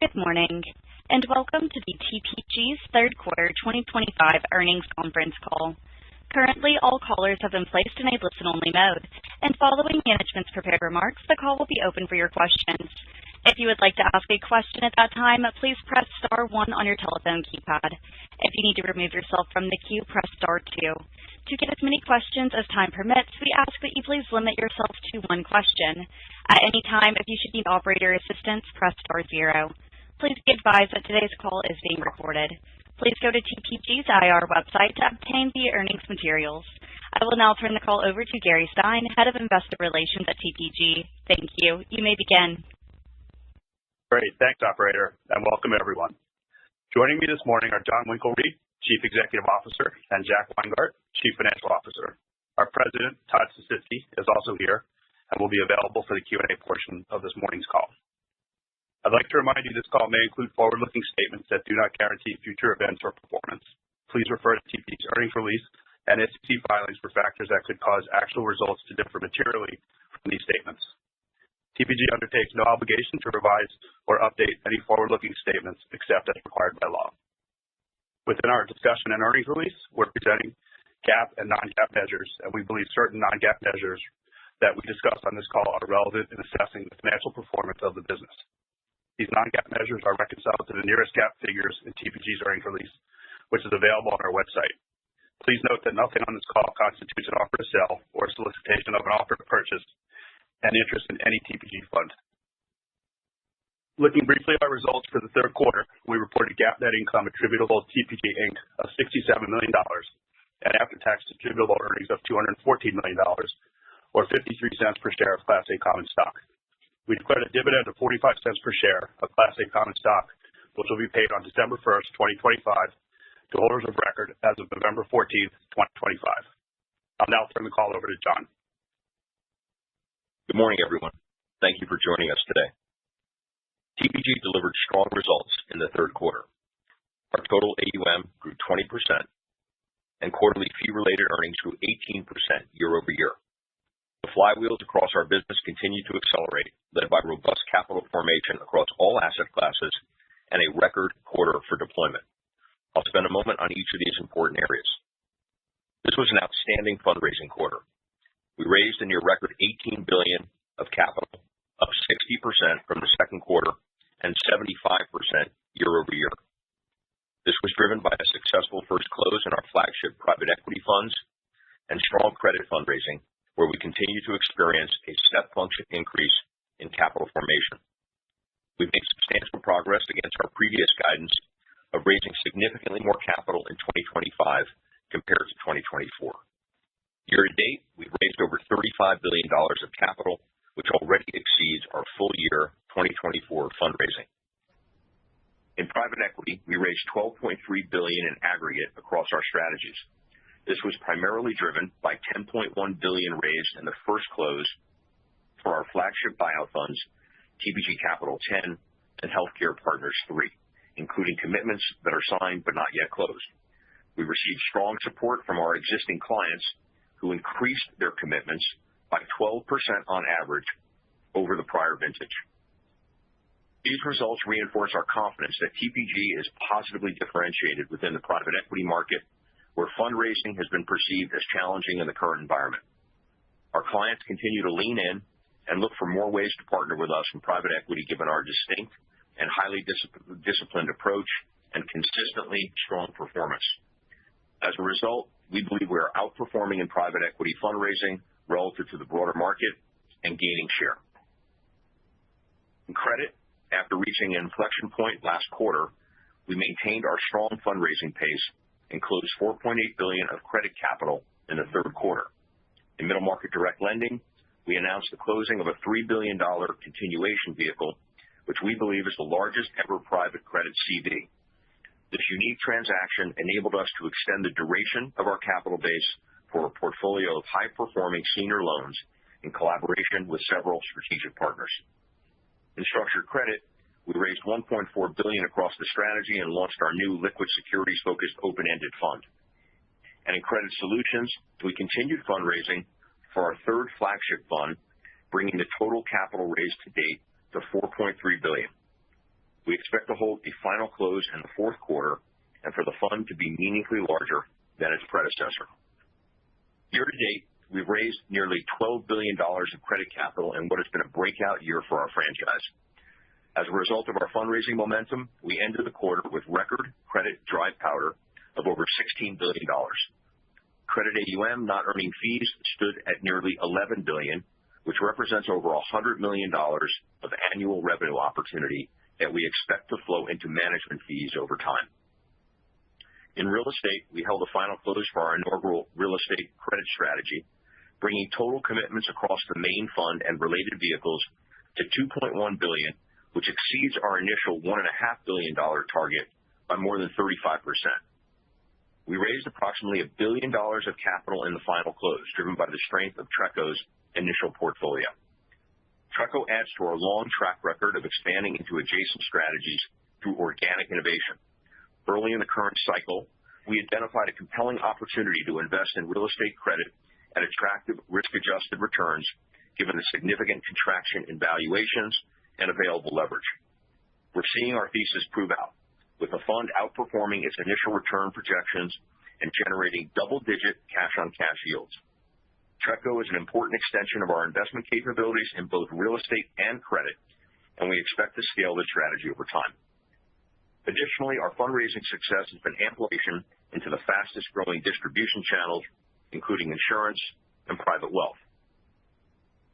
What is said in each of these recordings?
Good morning, and welcome to the TPG's third quarter 2025 earnings conference call. Currently, all callers have been placed in a listen-only mode, and following management's prepared remarks, the call will be open for your questions. If you would like to ask a question at that time, please press star 1 on your telephone keypad. If you need to remove yourself from the queue, press star 2. To get as many questions as time permits, we ask that you please limit yourself to one question. At any time, if you should need operator assistance, press star 0. Please be advised that today's call is being recorded. Please go to TPG's IR website to obtain the earnings materials. I will now turn the call over to Gary Stein, Head of Investor Relations at TPG. Thank you. You may begin. Great. Thanks, operator, and welcome everyone. Joining me this morning are Jon Winkelried, Chief Executive Officer, and Jack Weingart, Chief Financial Officer. Our President, Todd Sisitsky, is also here and will be available for the Q&A portion of this morning's call. I'd like to remind you this call may include forward-looking statements that do not guarantee future events or performance. Please refer to TPG's earnings release and SEC filings for factors that could cause actual results to differ materially from these statements. TPG undertakes no obligation to revise or update any forward-looking statements except as required by law. Within our discussion and earnings release, we're presenting GAAP and non-GAAP measures, and we believe certain non-GAAP measures that we discuss on this call are relevant in assessing the financial performance of the business. These non-GAAP measures are reconciled to the nearest GAAP figures in TPG's earnings release, which is available on our website. Please note that nothing on this call constitutes an offer to sell or a solicitation of an offer to purchase an interest in any TPG fund. Looking briefly at our results for the third quarter, we reported GAAP net income attributable to TPG Inc of $67 million and after-tax distributable earnings of $214 million, or 53 cents per share of Class A common stock. We declared a dividend of 45 cents per share of Class A common stock, which will be paid on December 1st, 2025, to holders of record as of November 14th, 2025. I'll now turn the call over to Jon. Good morning, everyone. Thank you for joining us today. TPG delivered strong results in the third quarter. Our total AUM grew 20%, and quarterly fee-related earnings grew 18% year over year. The flywheels across our business continue to accelerate, led by robust capital formation across all asset classes and a record quarter for deployment. I'll spend a moment on each of these important areas. This was an outstanding fundraising quarter. We raised a near record $18 billion of capital, up 60% from the second quarter and 75% year over year. This was driven by a successful first close in our flagship private equity funds and strong credit fundraising, where we continue to experience a step function increase in capital formation. We've made substantial progress against our previous guidance of raising significantly more capital in 2025 compared to 2024. Year to date, we've raised over $35 billion of capital, which already exceeds our full year 2024 fundraising. In private equity, we raised $12.3 billion in aggregate across our strategies. This was primarily driven by $10.1 billion raised in the first close for our flagship buyout funds, TPG Capital 10 and Healthcare Partners 3, including commitments that are signed but not yet closed. We received strong support from our existing clients who increased their commitments by 12% on average over the prior vintage. These results reinforce our confidence that TPG is positively differentiated within the private equity market, where fundraising has been perceived as challenging in the current environment. Our clients continue to lean in and look for more ways to partner with us in private equity, given our distinct and highly disciplined approach and consistently strong performance. As a result, we believe we are outperforming in private equity fundraising relative to the broader market and gaining share. In credit, after reaching an inflection point last quarter, we maintained our strong fundraising pace and closed $4.8 billion of credit capital in the third quarter. In middle market direct lending, we announced the closing of a $3 billion continuation vehicle, which we believe is the largest ever private credit CV. This unique transaction enabled us to extend the duration of our capital base for a portfolio of high-performing senior loans in collaboration with several strategic partners. In structured credit, we raised $1.4 billion across the strategy and launched our new liquid securities-focused open-ended fund. And in credit solutions, we continued fundraising for our third flagship fund, bringing the total capital raised to date to $4.3 billion. We expect to hold a final close in the fourth quarter and for the fund to be meaningfully larger than its predecessor. Year to date, we've raised nearly $12 billion of credit capital in what has been a breakout year for our franchise. As a result of our fundraising momentum, we ended the quarter with record credit dry powder of over $16 billion. Credit AUM not earning fees stood at nearly $11 billion, which represents over $100 million of annual revenue opportunity that we expect to flow into management fees over time. In real estate, we held a final close for our inaugural real estate credit strategy, bringing total commitments across the main fund and related vehicles to $2.1 billion, which exceeds our initial $1.5 billion target by more than 35%. We raised approximately $1 billion of capital in the final close, driven by the strength of TRECO's initial portfolio. TRECO adds to our long track record of expanding into adjacent strategies through organic innovation. Early in the current cycle, we identified a compelling opportunity to invest in real estate credit at attractive risk-adjusted returns, given the significant contraction in valuations and available leverage. We're seeing our thesis prove out, with the fund outperforming its initial return projections and generating double-digit cash-on-cash yields. TRECO is an important extension of our investment capabilities in both real estate and credit, and we expect to scale the strategy over time. Additionally, our fundraising success has been amplification into the fastest-growing distribution channels, including insurance and private wealth.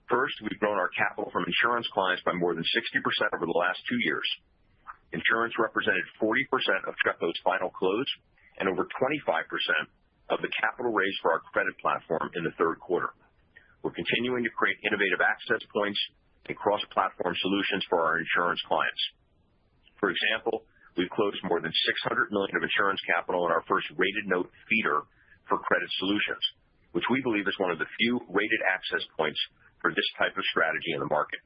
First, we've grown our capital from insurance clients by more than 60% over the last 2 years. Insurance represented 40% of TRECO's final close and over 25% of the capital raised for our credit platform in the third quarter. We're continuing to create innovative access points and cross-platform solutions for our insurance clients. For example, we've closed more than $600 million of insurance capital in our first rated note feeder for credit solutions, which we believe is one of the few rated access points for this type of strategy in the market.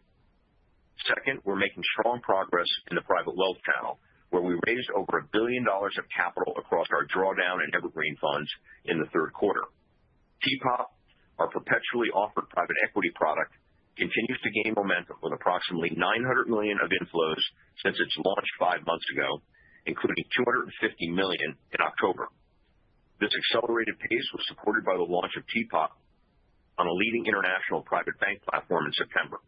Second, we're making strong progress in the private wealth channel, where we raised over $1 billion of capital across our drawdown and evergreen funds in the third quarter. TPOP, our perpetually offered private equity product, continues to gain momentum with approximately $900 million of inflows since its launch 5 months ago, including $250 million in October. This accelerated pace was supported by the launch of TPOP on a leading international private bank platform in September.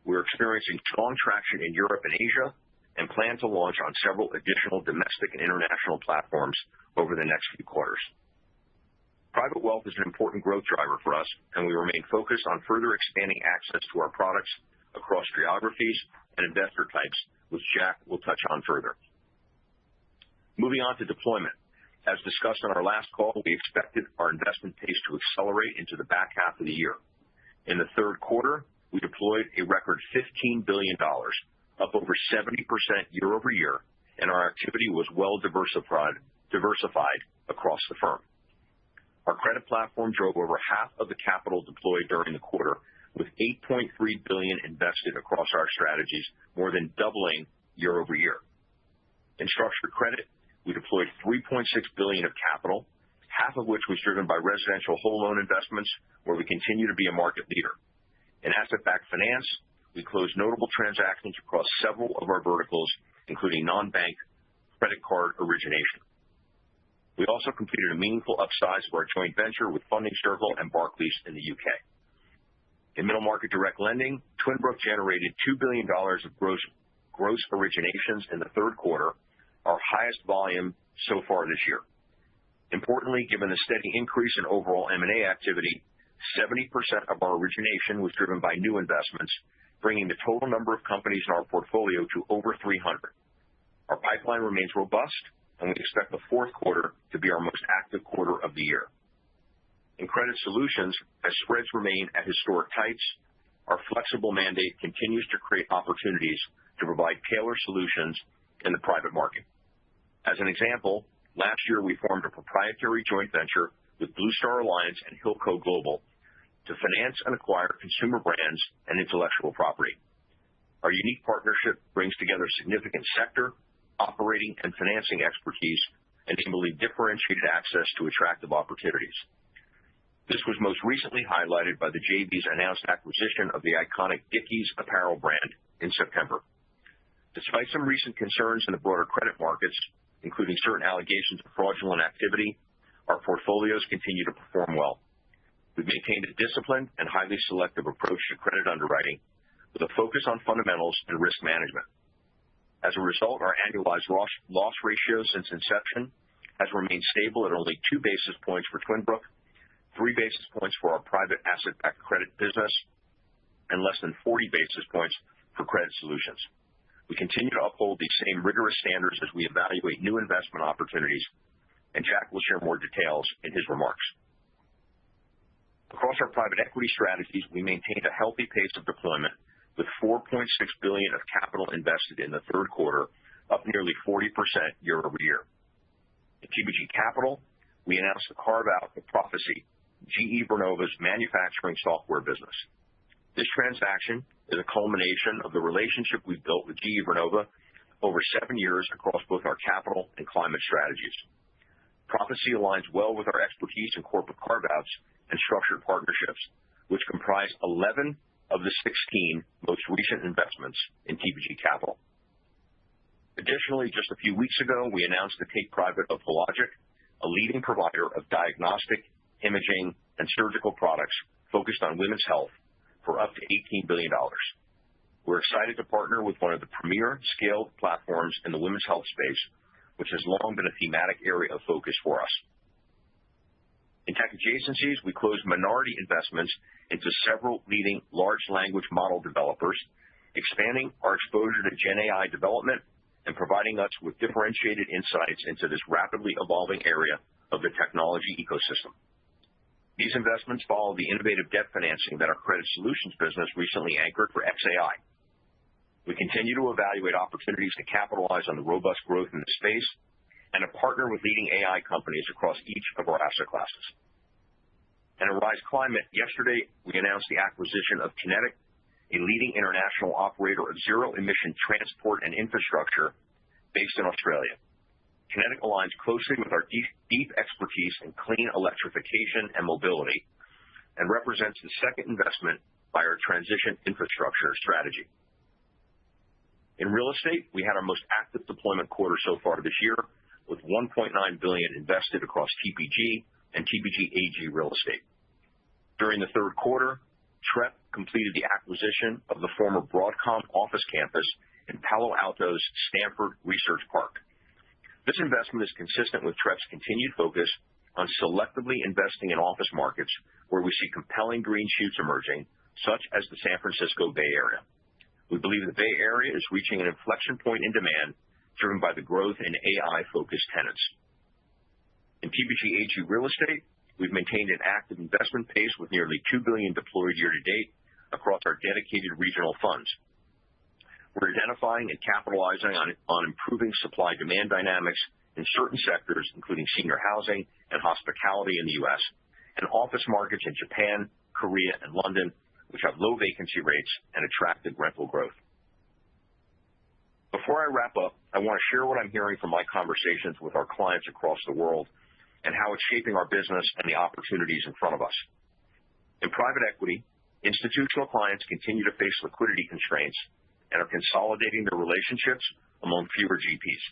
We're experiencing strong traction in Europe and Asia, and plan to launch on several additional domestic and international platforms over the next few quarters. Private wealth is an important growth driver for us, and we remain focused on further expanding access to our products across geographies and investor types, which Jack will touch on further. Moving on to deployment. As discussed on our last call, we expected our investment pace to accelerate into the back half of the year. In the third quarter, we deployed a record $15 billion, up over 70% year over year, and our activity was well diversified across the firm. Our credit platform drove over half of the capital deployed during the quarter, with $8.3 billion invested across our strategies, more than doubling year over year. In structured credit, we deployed $3.6 billion of capital, half of which was driven by residential whole loan investments, where we continue to be a market leader. In asset-backed finance, we closed notable transactions across several of our verticals, including non-bank credit card origination. We also completed a meaningful upsize of our joint venture with Funding Circle and Barclays in the UK. In middle market direct lending, Twin Brook generated $2 billion of gross originations in the third quarter, our highest volume so far this year. Importantly, given the steady increase in overall M&A activity, 70% of our origination was driven by new investments, bringing the total number of companies in our portfolio to over 300. Our pipeline remains robust, and we expect the fourth quarter to be our most active quarter of the year. In credit solutions, as spreads remain at historic heights, our flexible mandate continues to create opportunities to provide tailored solutions in the private market. As an example, last year we formed a proprietary joint venture with Blue Star Alliance and Hilco Global to finance and acquire consumer brands and intellectual property. Our unique partnership brings together significant sector, operating, and financing expertise, enabling differentiated access to attractive opportunities. This was most recently highlighted by the JV's announced acquisition of the iconic Dickies apparel brand in September. Despite some recent concerns in the broader credit markets, including certain allegations of fraudulent activity, our portfolios continue to perform well. We've maintained a disciplined and highly selective approach to credit underwriting with a focus on fundamentals and risk management. As a result, our annualized loss ratio since inception has remained stable at only 2 basis points for Twin Brook, 3 basis points for our private asset-backed credit business, and less than 40 basis points for credit solutions. We continue to uphold these same rigorous standards as we evaluate new investment opportunities, and Jack will share more details in his remarks. Across our private equity strategies, we maintained a healthy pace of deployment with $4.6 billion of capital invested in the third quarter, up nearly 40% year over year. In TPG Capital, we announced the carve-out of Prophecy, GE Vernova's manufacturing software business. This transaction is a culmination of the relationship we've built with GE Vernova over 7 years across both our capital and climate strategies. Prophecy aligns well with our expertise in corporate carve-outs and structured partnerships, which comprise 11 of the 16 most recent investments in TPG Capital. Additionally, just a few weeks ago, we announced the take-private of Hologic, a leading provider of diagnostic, imaging, and surgical products focused on women's health, for up to $18 billion. We're excited to partner with one of the premier scaled platforms in the women's health space, which has long been a thematic area of focus for us. In tech adjacencies, we closed minority investments into several leading large language model developers, expanding our exposure to Gen AI development and providing us with differentiated insights into this rapidly evolving area of the technology ecosystem. These investments follow the innovative debt financing that our credit solutions business recently anchored for XAI. We continue to evaluate opportunities to capitalize on the robust growth in the space and to partner with leading AI companies across each of our asset classes. And in Rise Climate, yesterday we announced the acquisition of Kinetic, a leading international operator of zero-emission transport and infrastructure based in Australia. Kinetic aligns closely with our deep expertise in clean electrification and mobility and represents the second investment by our transition infrastructure strategy. In real estate, we had our most active deployment quarter so far this year, with $1.9 billion invested across TPG and TPG AG Real Estate. During the third quarter, TREP completed the acquisition of the former Broadcom office campus in Palo Alto's Stanford Research Park. This investment is consistent with TREP's continued focus on selectively investing in office markets where we see compelling green shoots emerging, such as the San Francisco Bay Area. We believe the Bay Area is reaching an inflection point in demand, driven by the growth in AI-focused tenants. In TPG AG Real Estate, we've maintained an active investment pace with nearly $2 billion deployed year to date across our dedicated regional funds. We're identifying and capitalizing on improving supply-demand dynamics in certain sectors, including senior housing and hospitality in the U.S., and office markets in Japan, Korea, and London, which have low vacancy rates and attractive rental growth. Before I wrap up, I want to share what I'm hearing from my conversations with our clients across the world and how it's shaping our business and the opportunities in front of us. In private equity, institutional clients continue to face liquidity constraints and are consolidating their relationships among fewer GPs.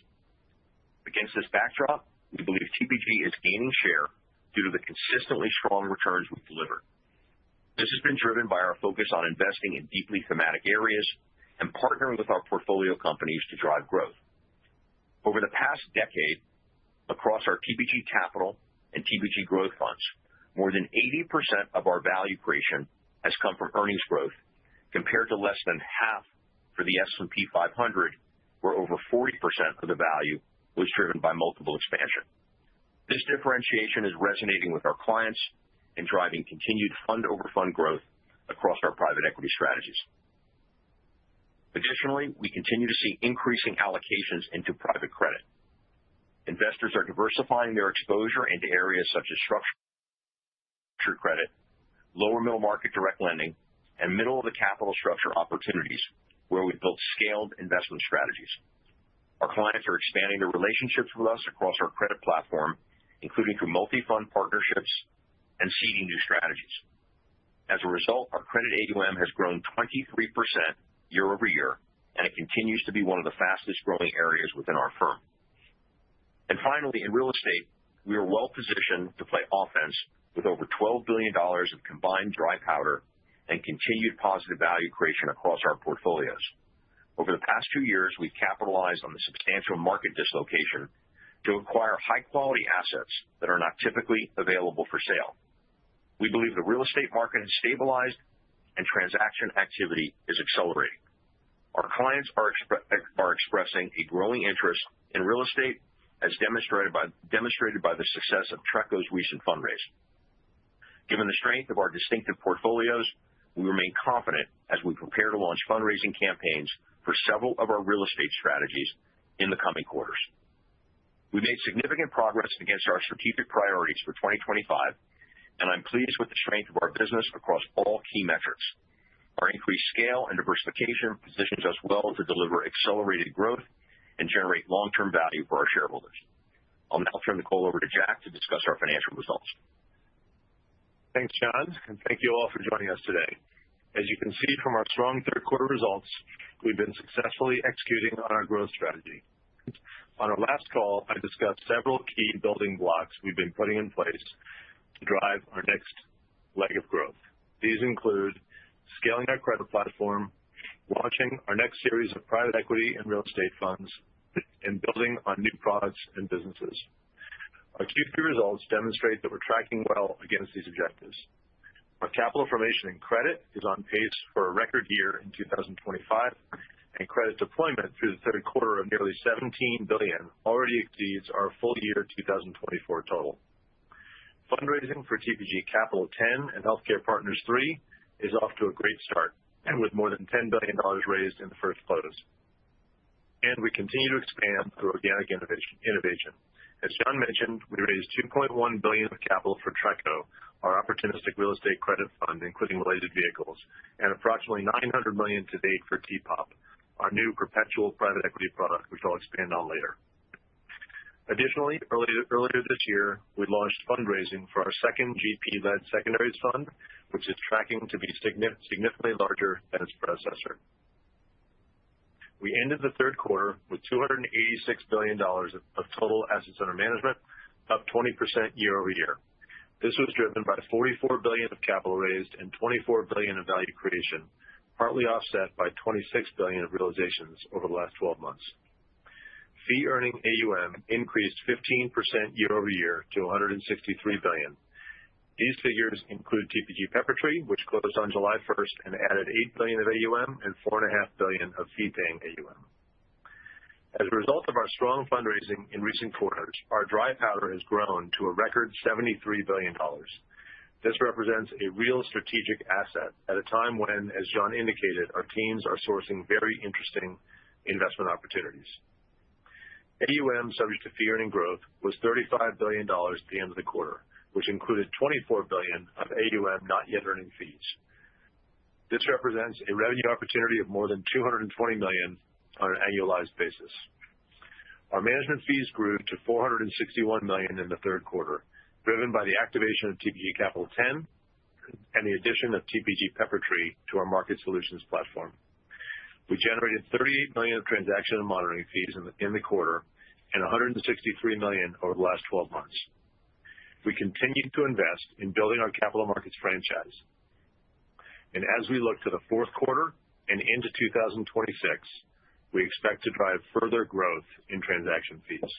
Against this backdrop, we believe TPG is gaining share due to the consistently strong returns we've delivered. This has been driven by our focus on investing in deeply thematic areas and partnering with our portfolio companies to drive growth. Over the past decade, across our TPG Capital and TPG Growth funds, more than 80% of our value creation has come from earnings growth, compared to less than half for the S&P 500, where over 40% of the value was driven by multiple expansion. This differentiation is resonating with our clients and driving continued fund-over-fund growth across our private equity strategies. Additionally, we continue to see increasing allocations into private credit. Investors are diversifying their exposure into areas such as structured credit, lower middle market direct lending, and middle of the capital structure opportunities, where we've built scaled investment strategies. Our clients are expanding their relationships with us across our credit platform, including through multi-fund partnerships and seeding new strategies. As a result, our credit AUM has grown 23% year over year and it continues to be one of the fastest growing areas within our firm. And finally, in real estate, we are well positioned to play offense with over $12 billion of combined dry powder and continued positive value creation across our portfolios. Over the past 2 years, we've capitalized on the substantial market dislocation to acquire high-quality assets that are not typically available for sale. We believe the real estate market has stabilized and transaction activity is accelerating. Our clients are expressing a growing interest in real estate, as demonstrated by the success of TRECO's recent fundraise. Given the strength of our distinctive portfolios, we remain confident as we prepare to launch fundraising campaigns for several of our real estate strategies in the coming quarters. We made significant progress against our strategic priorities for 2025, and I'm pleased with the strength of our business across all key metrics. Our increased scale and diversification positions us well to deliver accelerated growth and generate long-term value for our shareholders. I'll now turn the call over to Jack to discuss our financial results. Thanks, John, and thank you all for joining us today. As you can see from our strong third quarter results, we've been successfully executing on our growth strategy. On our last call, I discussed several key building blocks we've been putting in place to drive our next leg of growth. These include scaling our credit platform, launching our next series of private equity and real estate funds, and building on new products and businesses. Our Q3 results demonstrate that we're tracking well against these objectives. Our capital formation and credit is on pace for a record year in 2025, and credit deployment through the third quarter of nearly $17 billion already exceeds our full year 2024 total. Fundraising for TPG Capital 10 and Healthcare Partners 3 is off to a great start, and with more than $10 billion raised in the first close. And we continue to expand through organic innovation. As John mentioned, we raised $2.1 billion of capital for TRECO, our opportunistic real estate credit fund, including related vehicles, and approximately $900 million to date for TPOP, our new perpetual private equity product, which I'll expand on later. Additionally, earlier this year, we launched fundraising for our second GP-led secondaries fund, which is tracking to be significantly larger than its predecessor. We ended the third quarter with $286 billion of total assets under management, up 20% year over year. This was driven by $44 billion of capital raised and $24 billion of value creation, partly offset by $26 billion of realizations over the last 12 months. Fee-earning AUM increased 15% year over year to $163 billion. These figures include TPG Peppertree, which closed on July 1st and added $8 billion of AUM and $4.5 billion of fee-paying AUM. As a result of our strong fundraising in recent quarters, our dry powder has grown to a record $73 billion. This represents a real strategic asset at a time when, as John indicated, our teams are sourcing very interesting investment opportunities. AUM subject to fee-earning growth was $35 billion at the end of the quarter, which included $24 billion of AUM not yet earning fees. This represents a revenue opportunity of more than $220 million on an annualized basis. Our management fees grew to $461 million in the third quarter, driven by the activation of TPG Capital 10 and the addition of TPG Peppertree to our market solutions platform. We generated $38 million of transaction and monitoring fees in the quarter and $163 million over the last 12 months. We continue to invest in building our capital markets franchise. And as we look to the fourth quarter and into 2026, we expect to drive further growth in transaction fees.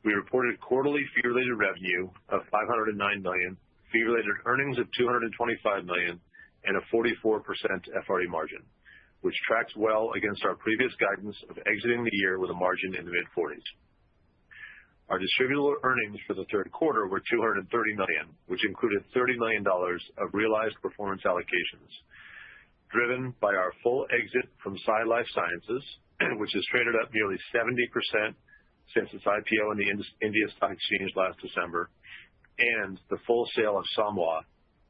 We reported quarterly fee-related revenue of $509 million, fee-related earnings of $225 million, and a 44% FRE margin, which tracks well against our previous guidance of exiting the year with a margin in the mid-40s. Our distributable earnings for the third quarter were $230 million, which included $30 million of realized performance allocations, driven by our full exit from Sai Life Sciences, which has traded up nearly 70% since its IPO in the India Stock Exchange last December, and the full sale of Samwa,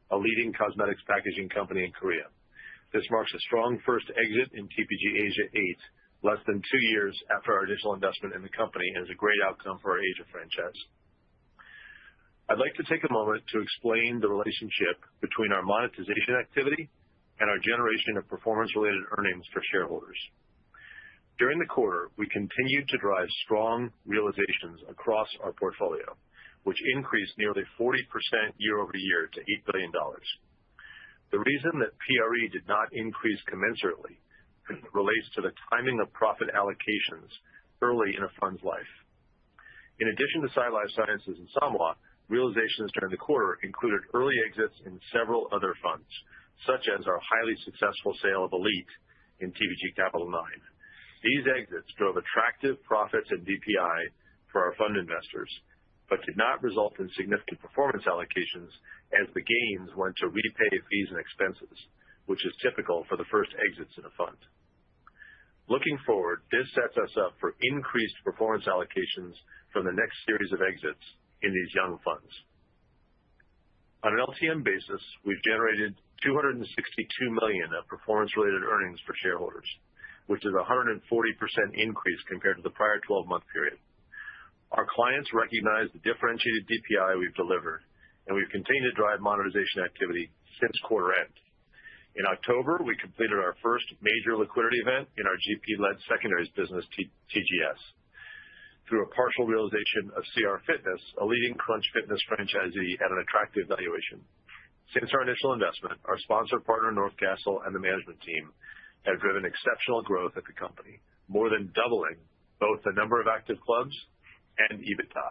a leading cosmetics packaging company in Korea. This marks a strong first exit in TPG Asia 8, less than 2 years after our initial investment in the company, and is a great outcome for our Asia franchise. I'd like to take a moment to explain the relationship between our monetization activity and our generation of performance-related earnings for shareholders. During the quarter, we continued to drive strong realizations across our portfolio, which increased nearly 40% year-over-year to $8 billion. The reason that PRE did not increase commensurately relates to the timing of profit allocations early in a fund's life. In addition to Sai Life Sciences and Samwa, realizations during the quarter included early exits in several other funds, such as our highly successful sale of Elite in TPG Capital 9. These exits drove attractive profits and DPI for our fund investors, but did not result in significant performance allocations as the gains went to repay fees and expenses, which is typical for the first exits in a fund. Looking forward, this sets us up for increased performance allocations from the next series of exits in these young funds. On an LTM basis, we've generated $262 million of performance-related earnings for shareholders, which is a 140% increase compared to the prior 12-month period. Our clients recognize the differentiated DPI we've delivered, and we've continued to drive monetization activity since quarter end. In October, we completed our first major liquidity event in our GP-led secondaries business, TGS, through a partial realization of CR Fitness, a leading crunch fitness franchisee at an attractive valuation. Since our initial investment, our sponsor partner, North Castle, and the management team have driven exceptional growth at the company, more than doubling both the number of active clubs and EBITDA.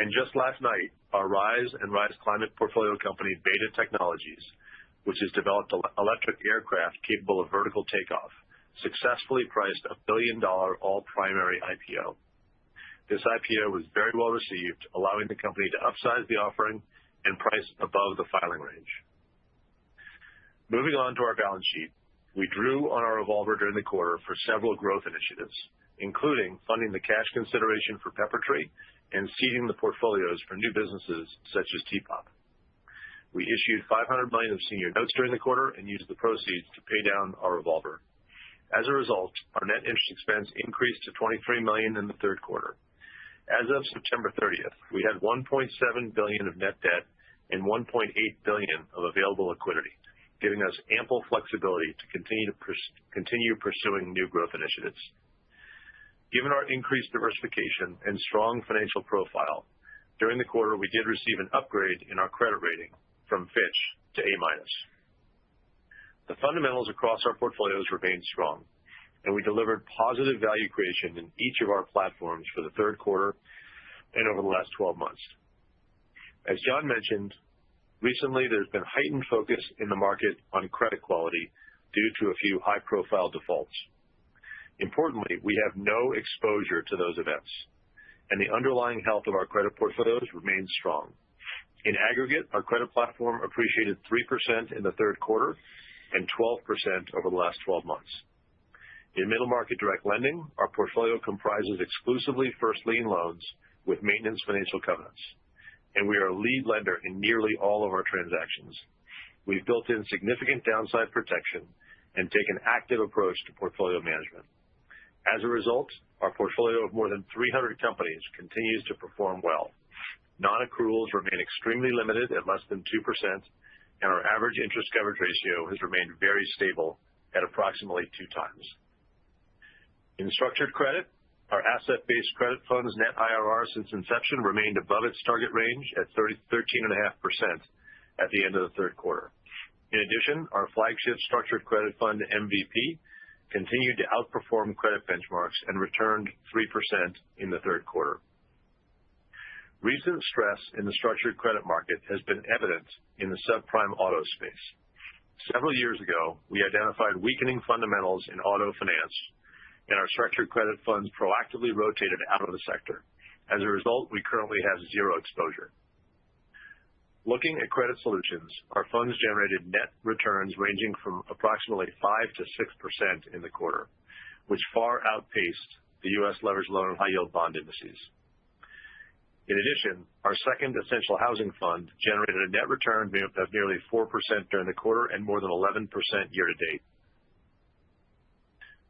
And just last night, our Rise and Rise Climate portfolio company, Beta Technologies, which has developed electric aircraft capable of vertical takeoff, successfully priced a $1 billion all-primary IPO. This IPO was very well received, allowing the company to upsize the offering and price above the filing range. Moving on to our balance sheet, we drew on our revolver during the quarter for several growth initiatives, including funding the cash consideration for Peppertree and seeding the portfolios for new businesses such as T-Pop. We issued $500 million of senior notes during the quarter and used the proceeds to pay down our revolver. As a result, our net interest expense increased to $23 million in the third quarter. As of September 30th, we had $1.7 billion of net debt and $1.8 billion of available liquidity, giving us ample flexibility to continue pursuing new growth initiatives. Given our increased diversification and strong financial profile, during the quarter we did receive an upgrade in our credit rating from Fitch to A-. The fundamentals across our portfolios remained strong, and we delivered positive value creation in each of our platforms for the third quarter and over the last 12 months. As John mentioned, recently there's been heightened focus in the market on credit quality due to a few high-profile defaults. Importantly, we have no exposure to those events, and the underlying health of our credit portfolios remains strong. In aggregate, our credit platform appreciated 3% in the third quarter and 12% over the last 12 months. In middle market direct lending, our portfolio comprises exclusively first lien loans with maintenance financial covenants, and we are a lead lender in nearly all of our transactions. We've built in significant downside protection and take an active approach to portfolio management. As a result, our portfolio of more than 300 companies continues to perform well. Non-accruals remain extremely limited at less than 2%, and our average interest coverage ratio has remained very stable at approximately 2 times. In structured credit, our asset-based credit fund's net IRR since inception remained above its target range at 13.5% at the end of the third quarter. In addition, our flagship structured credit fund, MVP, continued to outperform credit benchmarks and returned 3% in the third quarter. Recent stress in the structured credit market has been evident in the subprime auto space. Several years ago, we identified weakening fundamentals in auto finance, and our structured credit funds proactively rotated out of the sector. As a result, we currently have zero exposure. Looking at credit solutions, our funds generated net returns ranging from approximately 5 to 6% in the quarter, which far outpaced the U.S. leveraged loan and high-yield bond indices. In addition, our second essential housing fund generated a net return of nearly 4% during the quarter and more than 11% year to date.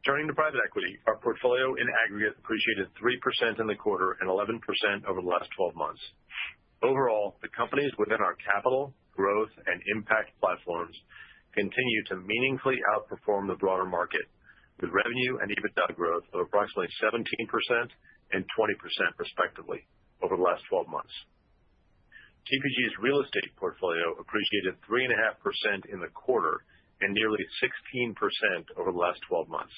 Turning to private equity, our portfolio in aggregate appreciated 3% in the quarter and 11% over the last 12 months. Overall, the companies within our capital, growth, and impact platforms continue to meaningfully outperform the broader market, with revenue and EBITDA growth of approximately 17% and 20% respectively over the last 12 months. TPG's real estate portfolio appreciated 3.5% in the quarter and nearly 16% over the last 12 months.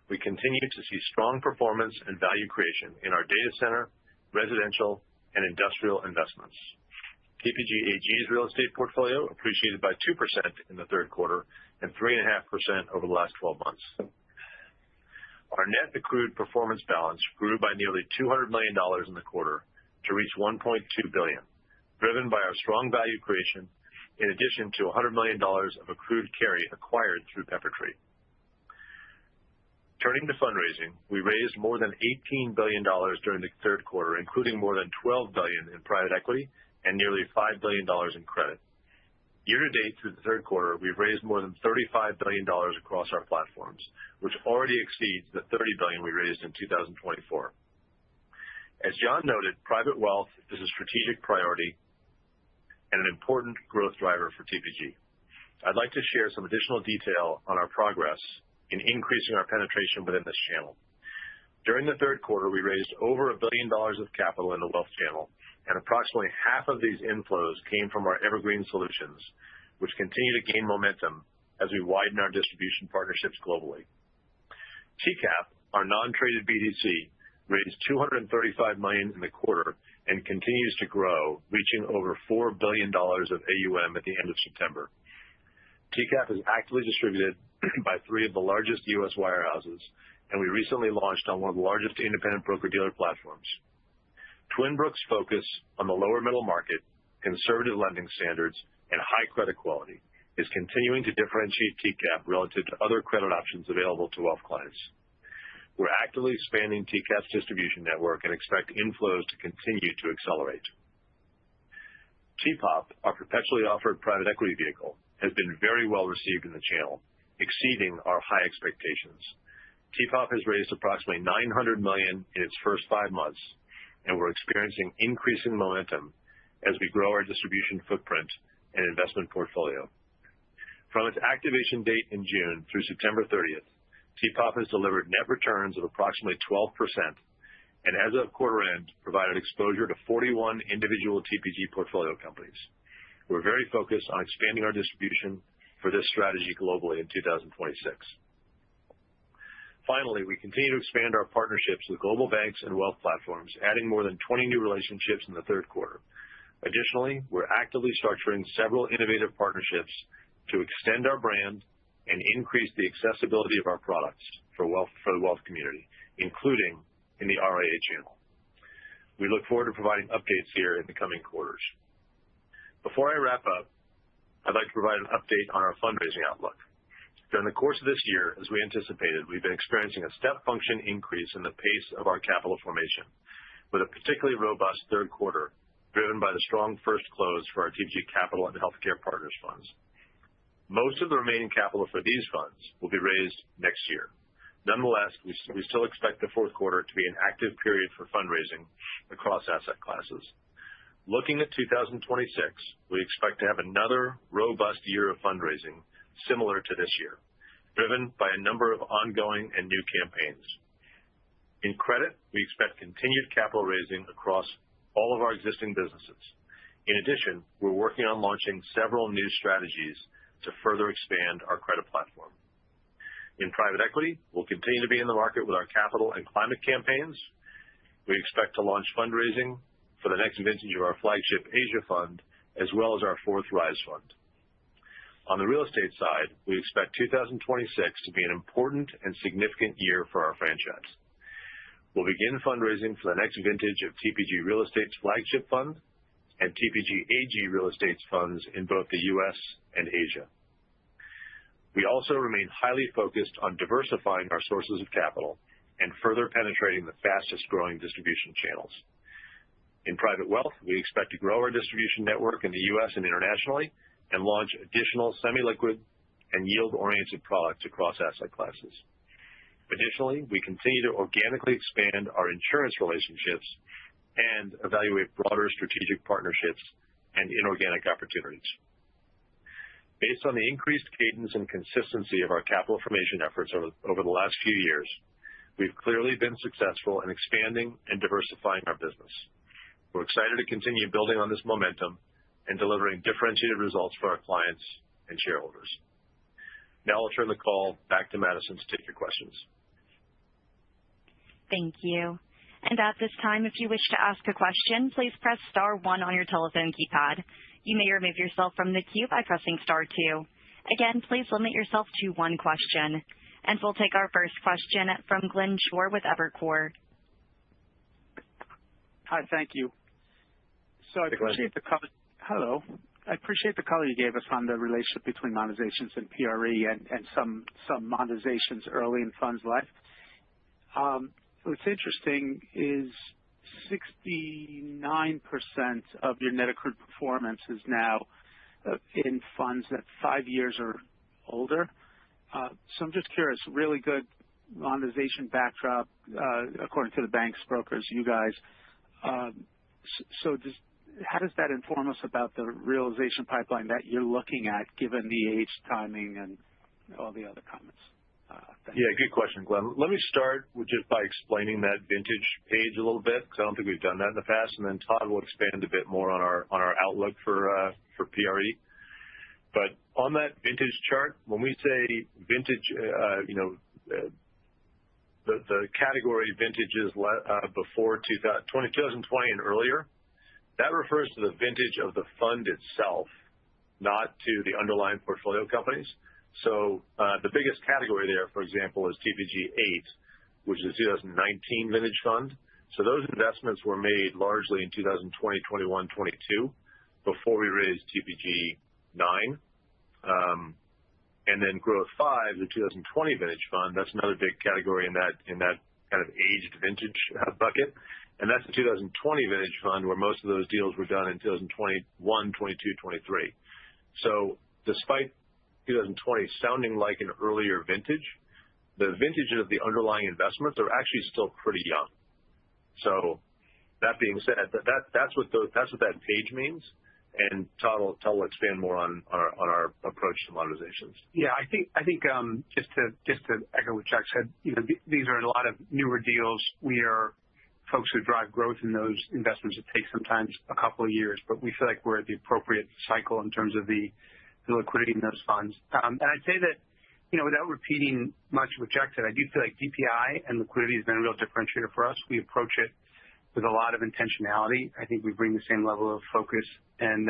We continue to see strong performance and value creation in our data center, residential, and industrial investments. TPG AG's real estate portfolio appreciated by 2% in the third quarter and 3.5% over the last 12 months. Our net accrued performance balance grew by nearly $200 million in the quarter to reach $1.2 billion, driven by our strong value creation in addition to $100 million of accrued carry acquired through Peppertree. Turning to fundraising, we raised more than $18 billion during the third quarter, including more than $12 billion in private equity and nearly $5 billion in credit. Year to date through the third quarter, we've raised more than $35 billion across our platforms, which already exceeds the $30 billion we raised in 2024. As John noted, private wealth is a strategic priority and an important growth driver for TPG. I'd like to share some additional detail on our progress in increasing our penetration within this channel. During the third quarter, we raised over $1 billion of capital in the wealth channel, and approximately half of these inflows came from our evergreen solutions, which continue to gain momentum as we widen our distribution partnerships globally. TCAP, our non-traded BDC, raised $235 million in the quarter and continues to grow, reaching over $4 billion of AUM at the end of September. TCAP is actively distributed by three of the largest U.S. wirehouses, and we recently launched on one of the largest independent broker-dealer platforms. Twin Brook's focus on the lower middle market, conservative lending standards, and high credit quality is continuing to differentiate TCAP relative to other credit options available to wealth clients. We're actively expanding TCAP's distribution network and expect inflows to continue to accelerate. TPOP, our perpetually offered private equity vehicle, has been very well received in the channel, exceeding our high expectations. TPOP has raised approximately $900 million in its first 5 months, and we're experiencing increasing momentum as we grow our distribution footprint and investment portfolio. From its activation date in June through September 30th, TPOP has delivered net returns of approximately 12%, and as of quarter end, provided exposure to 41 individual TPG portfolio companies. We're very focused on expanding our distribution for this strategy globally in 2026. Finally, we continue to expand our partnerships with global banks and wealth platforms, adding more than 20 new relationships in the third quarter. Additionally, we're actively structuring several innovative partnerships to extend our brand and increase the accessibility of our products for the wealth community, including in the RIA channel. We look forward to providing updates here in the coming quarters. Before I wrap up, I'd like to provide an update on our fundraising outlook. During the course of this year, as we anticipated, we've been experiencing a step function increase in the pace of our capital formation, with a particularly robust third quarter driven by the strong first close for our TPG Capital and Healthcare Partners funds. Most of the remaining capital for these funds will be raised next year. Nonetheless, we still expect the fourth quarter to be an active period for fundraising across asset classes. Looking at 2026, we expect to have another robust year of fundraising similar to this year, driven by a number of ongoing and new campaigns. In credit, we expect continued capital raising across all of our existing businesses. In addition, we're working on launching several new strategies to further expand our credit platform. In private equity, we'll continue to be in the market with our capital and climate campaigns. We expect to launch fundraising for the next vintage of our flagship Asia fund, as well as our fourth Rise fund. On the real estate side, we expect 2026 to be an important and significant year for our franchise. We'll begin fundraising for the next vintage of TPG Real Estate's flagship fund and TPG AG Real Estate's funds in both the U.S. and Asia. We also remain highly focused on diversifying our sources of capital and further penetrating the fastest growing distribution channels. In private wealth, we expect to grow our distribution network in the U.S. and internationally and launch additional semi-liquid and yield-oriented products across asset classes. Additionally, we continue to organically expand our insurance relationships and evaluate broader strategic partnerships and inorganic opportunities. Based on the increased cadence and consistency of our capital formation efforts over the last few years, we've clearly been successful in expanding and diversifying our business. We're excited to continue building on this momentum and delivering differentiated results for our clients and shareholders. Now I'll turn the call back to Madison to take your questions. Thank you. And at this time, if you wish to ask a question, please press star 1 on your telephone keypad. You may remove yourself from the queue by pressing star 2. Again, please limit yourself to 1 question. And we'll take our first question from Glenn Schorr with Evercore. Hi, thank you. So I appreciate the color. Hello. I appreciate the color you gave us on the relationship between monetizations and PRE and some monetizations early in funds life. What's interesting is 69% of your net accrued performance is now in funds that 5 years or older. So I'm just curious, really good monetization backdrop, according to the banks, brokers, you guys. How does that inform us about the realization pipeline that you're looking at, given the age, timing, and all the other comments? Yeah, good question, Glenn. Let me start with just by explaining that vintage page a little bit, because I don't think we've done that in the past, and then Todd will expand a bit more on our outlook for PRE. But on that vintage chart, when we say vintage, the category vintages before 2020 and earlier, that refers to the vintage of the fund itself, not to the underlying portfolio companies. So the biggest category there, for example, is TPG 8, which is a 2019 vintage fund. So those investments were made largely in 2020, 21, 22, before we raised TPG 9. And then Growth 5, the 2020 vintage fund, that's another big category in that kind of aged vintage bucket. And that's the 2020 vintage fund, where most of those deals were done in 2021, 22, 23. So despite 2020 sounding like an earlier vintage, the vintage of the underlying investments are actually still pretty young. So that being said, that's what that page means. And Todd will expand more on our approach to monetizations. Yeah, I think just to echo what Jack said, these are a lot of newer deals. We are folks who drive growth in those investments. It takes sometimes a couple of years, but we feel like we're at the appropriate cycle in terms of the liquidity in those funds. And I'd say that, without repeating much of what Jack said, I do feel like DPI and liquidity has been a real differentiator for us. We approach it with a lot of intentionality. I think we bring the same level of focus and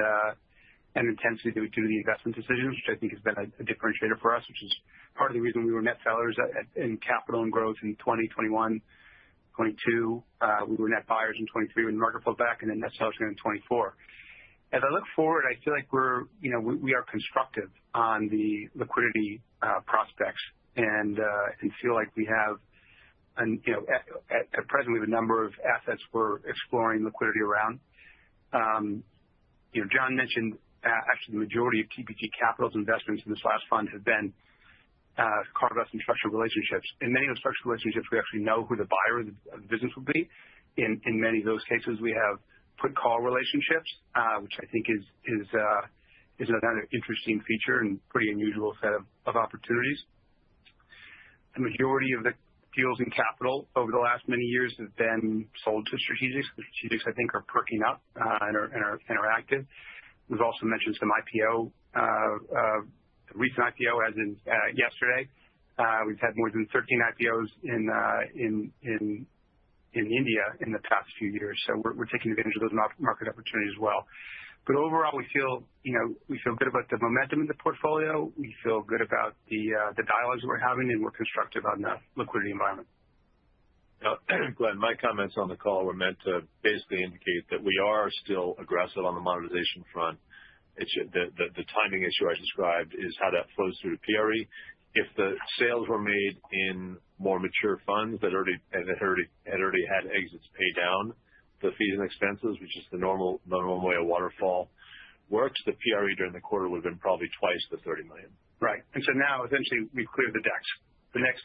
intensity to the investment decisions, which I think has been a differentiator for us, which is part of the reason we were net sellers in capital and growth in 2021, 22. We were net buyers in 23 when the market pulled back, and then net sellers in 24. As I look forward, I feel like we are constructive on the liquidity prospects and feel like we have, at present, we have a number of assets we're exploring liquidity around. John mentioned actually the majority of TPG Capital's investments in this last fund have been carve-outs and structured relationships. In many of those structured relationships, we actually know who the buyer of the business will be. In many of those cases, we have put-call relationships, which I think is another interesting feature and pretty unusual set of opportunities. The majority of the deals in capital over the last many years have been sold to strategics. The strategics, I think, are perking up and are active. We've also mentioned some IPO, recent IPO as in yesterday. We've had more than 13 IPOs in India in the past few years, so we're taking advantage of those market opportunities as well. But overall, we feel good about the momentum in the portfolio. We feel good about the dialogues we're having, and we're constructive on the liquidity environment. Glenn, my comments on the call were meant to basically indicate that we are still aggressive on the monetization front. The timing issue I described is how that flows through to PRE. If the sales were made in more mature funds that already had exits pay down the fees and expenses, which is the normal way a waterfall works, the PRE during the quarter would have been probably twice the $30 million. Right. And so now, essentially, we've cleared the decks. The next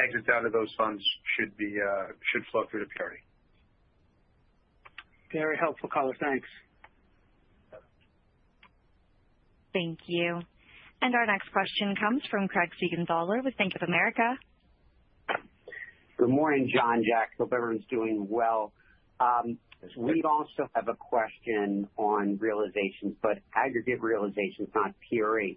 exits out of those funds should flow through to PRE. Very helpful color. Thanks. Thank you. And our next question comes from Craig Siegenthaler with Bank of America. Good morning, John, Jack. Hope everyone's doing well. We also have a question on realizations, but aggregate realizations, not PRE.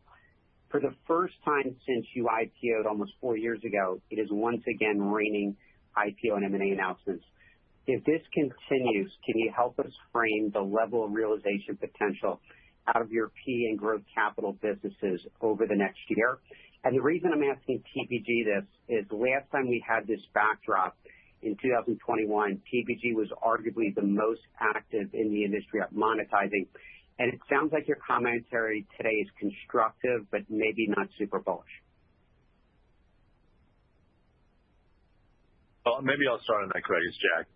For the first time since you IPO'd almost 4 years ago, it is once again raining IPO and M&A announcements. If this continues, can you help us frame the level of realization potential out of your P and growth capital businesses over the next year? And the reason I'm asking TPG this is the last time we had this backdrop in 2021, TPG was arguably the most active in the industry at monetizing. And it sounds like your commentary today is constructive, but maybe not super bullish. Well, maybe I'll start on that, Craig. It's Jack.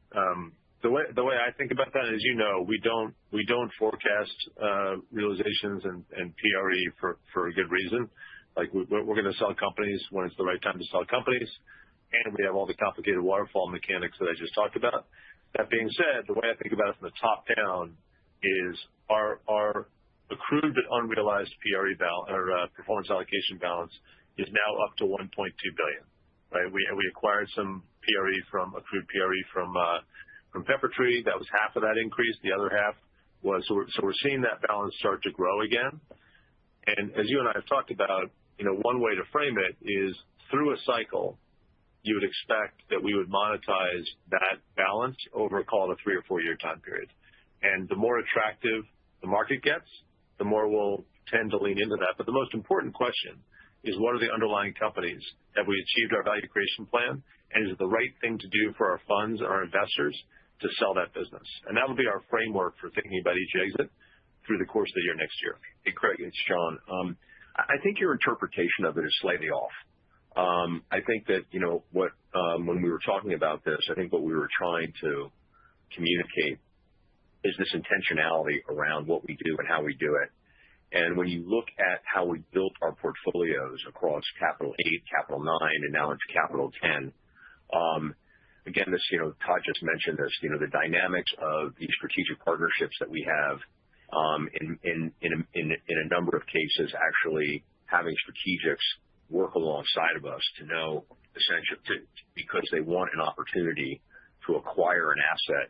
The way I think about that, as you know, we don't forecast realizations and PRE for a good reason. Like we're going to sell companies when it's the right time to sell companies, and we have all the complicated waterfall mechanics that I just talked about. That being said, the way I think about it from the top down is our accrued but unrealized PRE balance or performance allocation balance is now up to $1.2 billion. Right? We acquired some accrued PRE from Peppertree. That was half of that increase. The other half was so we're seeing that balance start to grow again. And as you and I have talked about, one way to frame it is through a cycle, you would expect that we would monetize that balance over, call it a 3 or 4 year time period. And the more attractive the market gets, the more we'll tend to lean into that. But the most important question is, what are the underlying companies? Have we achieved our value creation plan? And is it the right thing to do for our funds and our investors to sell that business? And that will be our framework for thinking about each exit through the course of the year next year. Hey, Craig, it's John. I think your interpretation of it is slightly off. I think that, when we were talking about this, I think what we were trying to communicate is this intentionality around what we do and how we do it. And when you look at how we built our portfolios across Capital 8, Capital 9, and now into Capital 10, again, this, Todd just mentioned this, the dynamics of these strategic partnerships that we have in a number of cases, actually having strategics work alongside of us to know essentially because they want an opportunity to acquire an asset.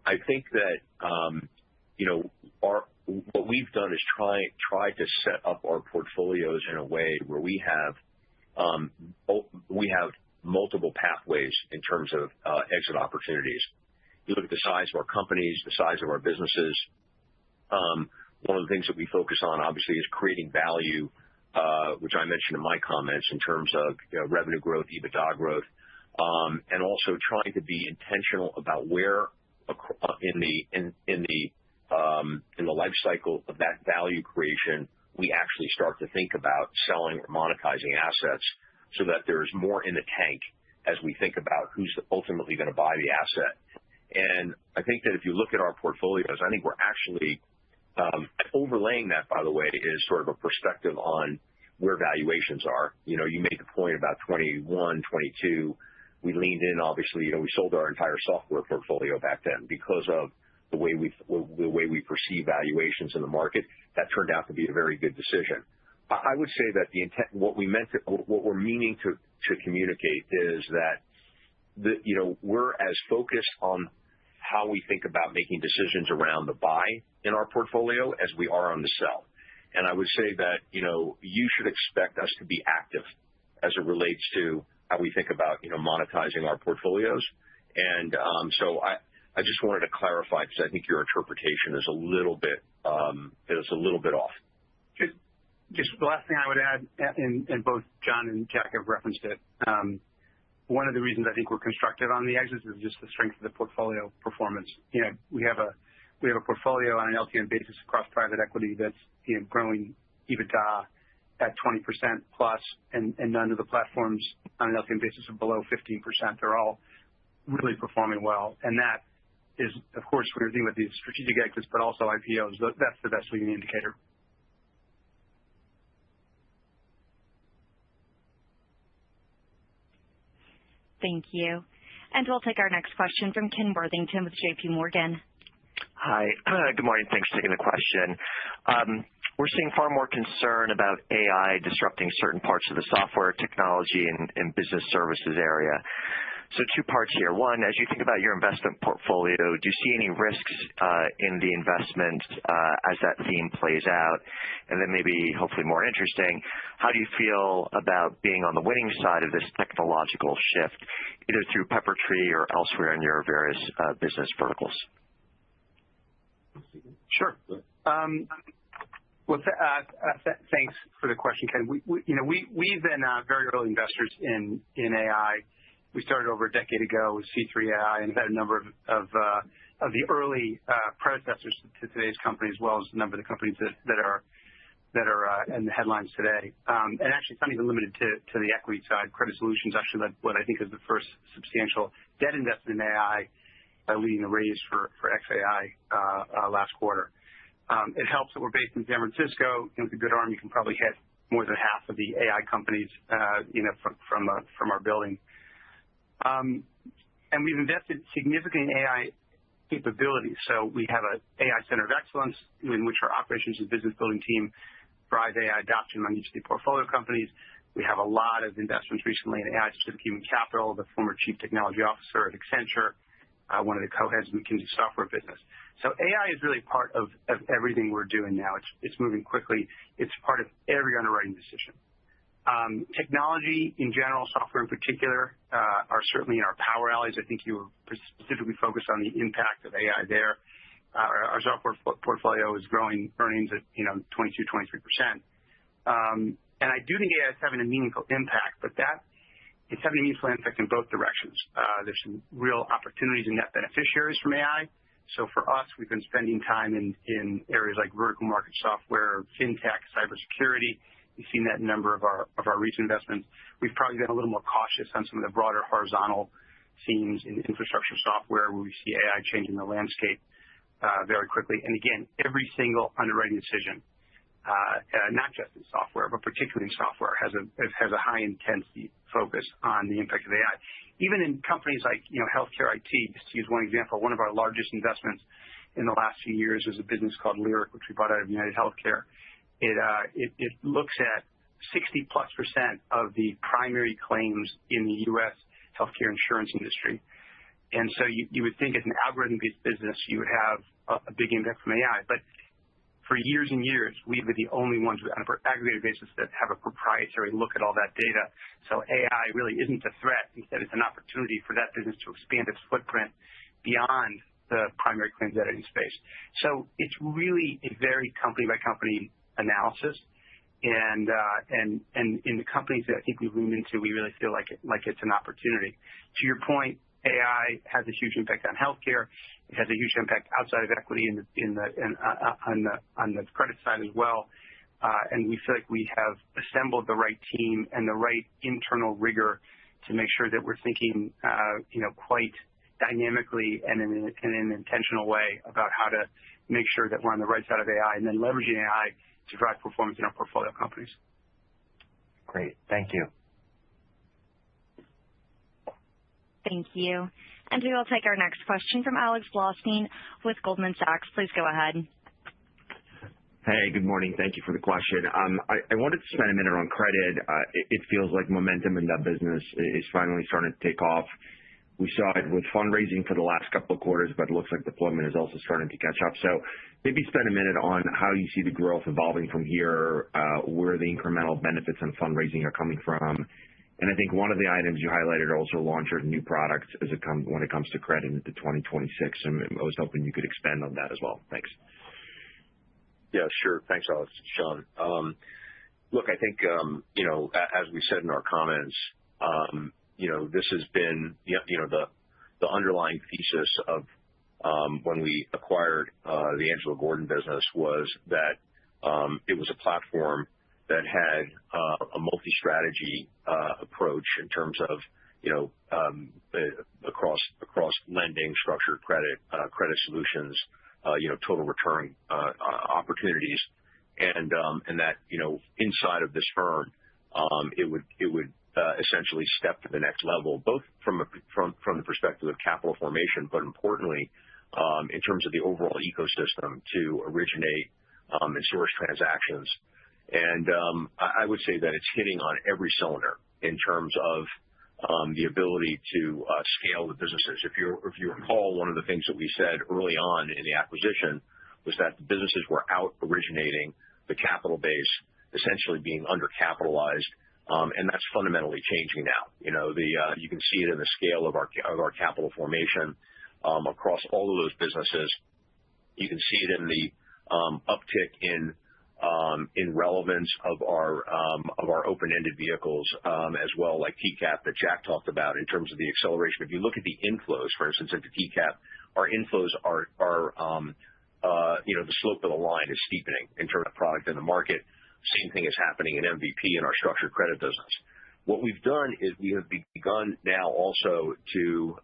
I think that what we've done is try to set up our portfolios in a way where we have multiple pathways in terms of exit opportunities. You look at the size of our companies, the size of our businesses. One of the things that we focus on, obviously, is creating value, which I mentioned in my comments in terms of revenue growth, EBITDA growth, and also trying to be intentional about where in the life cycle of that value creation we actually start to think about selling or monetizing assets, so that there's more in the tank as we think about who's ultimately going to buy the asset. And I think that if you look at our portfolios, I think we're actually overlaying that, by the way, is sort of a perspective on where valuations are. You made the point about 21, 22. We leaned in, obviously, we sold our entire software portfolio back then because of the way we perceive valuations in the market. That turned out to be a very good decision. I would say that the intent, what we're meaning to communicate is that we're as focused on how we think about making decisions around the buy in our portfolio as we are on the sell. And I would say that you should expect us to be active as it relates to how we think about monetizing our portfolios. And so I just wanted to clarify, because I think your interpretation is a little bit off. Just the last thing I would add, and both John and Jack have referenced it. One of the reasons I think we're constructive on the exits is just the strength of the portfolio performance. We have a portfolio on an LTM basis across private equity that's growing EBITDA at 20% plus, and none of the platforms on an LTM basis are below 15%. They're all really performing well, and that is, of course, we're dealing with these strategic exits, but also IPOs. That's the best leading indicator. Thank you. And we'll take our next question from Ken Worthington with JP Morgan. Hi. Good morning. Thanks for taking the question. we're seeing far more concern about AI disrupting certain parts of the software technology and business services area. So two parts here. One, as you think about your investment portfolio, do you see any risks in the investment as that theme plays out? And then maybe, hopefully more interesting, how do you feel about being on the winning side of this technological shift, either through Peppertree or elsewhere in your various business verticals? Sure. Well, thanks for the question, Ken. We've been very early investors in AI. We started over a decade ago with C3 AI and have had a number of the early predecessors to today's company, as well as a number of the companies that are in the headlines today. And actually, it's not even limited to the equity side. Credit Solutions actually led what I think is the first substantial debt investment in AI, leading the raise for XAI last quarter. It helps that we're based in San Francisco. With a good arm, you can probably hit more than half of the AI companies, from our building. And we've invested significant in AI capabilities. So we have an AI Center of Excellence in which our operations and business building team drive AI adoption among each of the portfolio companies. We have a lot of investments recently in AI-specific human capital, the former chief technology officer at Accenture, one of the co-heads of McKinsey software business. So AI is really part of everything we're doing now. It's moving quickly. It's part of every underwriting decision. Technology in general, software in particular, are certainly in our power alleys. I think you were specifically focused on the impact of AI there. Our software portfolio is growing earnings at 22-23%. And I do think AI is having a meaningful impact, but it's having a meaningful impact in both directions. There's some real opportunities and net beneficiaries from AI. So for us, we've been spending time in areas like vertical market software, fintech, cybersecurity. You've seen that in a number of our recent investments. We've probably been a little more cautious on some of the broader horizontal themes in infrastructure software, where we see AI changing the landscape very quickly. And again, every single underwriting decision, not just in software, but particularly in software, has a high intensity focus on the impact of AI. Even in companies like healthcare IT, just to use one example, one of our largest investments in the last few years was a business called Lyric, which we bought out of United Healthcare. It looks at 60+% of the primary claims in the U.S. healthcare insurance industry. And so you would think as an algorithm-based business, you would have a big impact from AI. But for years and years, we were the only ones on an aggregated basis that have a proprietary look at all that data. So AI really isn't a threat. Instead, it's an opportunity for that business to expand its footprint beyond the primary claims editing space. So it's really a very company-by-company analysis, and in the companies that I think we've leaned into, we really feel like it's an opportunity. To your point, AI has a huge impact on healthcare. It has a huge impact outside of equity on the credit side as well. And we feel like we have assembled the right team and the right internal rigor to make sure that we're thinking, quite dynamically and in an intentional way about how to make sure that we're on the right side of AI and then leveraging AI to drive performance in our portfolio companies. Great. Thank you. Thank you. And we will take our next question from Alex Blostein with Goldman Sachs. Please go ahead. Hey, good morning. Thank you for the question. I wanted to spend a minute on credit. It feels like momentum in that business is finally starting to take off. We saw it with fundraising for the last couple of quarters, but it looks like deployment is also starting to catch up. So maybe spend a minute on how you see the growth evolving from here, where the incremental benefits on fundraising are coming from. And I think one of the items you highlighted also launching new products when it comes to credit into 2026. And I was hoping you could expand on that as well. Thanks. Yeah, sure. Thanks, Alex. Sean. Look, I think, as we said in our comments, this has been, the underlying thesis of when we acquired the Angelo Gordon business was that it was a platform that had a multi-strategy approach in terms of, across lending, structured credit solutions, total return opportunities, and that inside of this firm, it would essentially step to the next level, both from the perspective of capital formation, but importantly, in terms of the overall ecosystem to originate and source transactions. And I would say that it's hitting on every cylinder in terms of the ability to scale the businesses. If you recall, one of the things that we said early on in the acquisition was that the businesses were out originating, the capital base essentially being undercapitalized, and that's fundamentally changing now. You can see it in the scale of our capital formation across all of those businesses. You can see it in the uptick in relevance of our open-ended vehicles as well, like TCAP that Jack talked about in terms of the acceleration. If you look at the inflows, for instance, into TCAP, our inflows are the slope of the line is steepening in terms of product in the market. Same thing is happening in MVP in our structured credit business. What we've done is we have begun now also to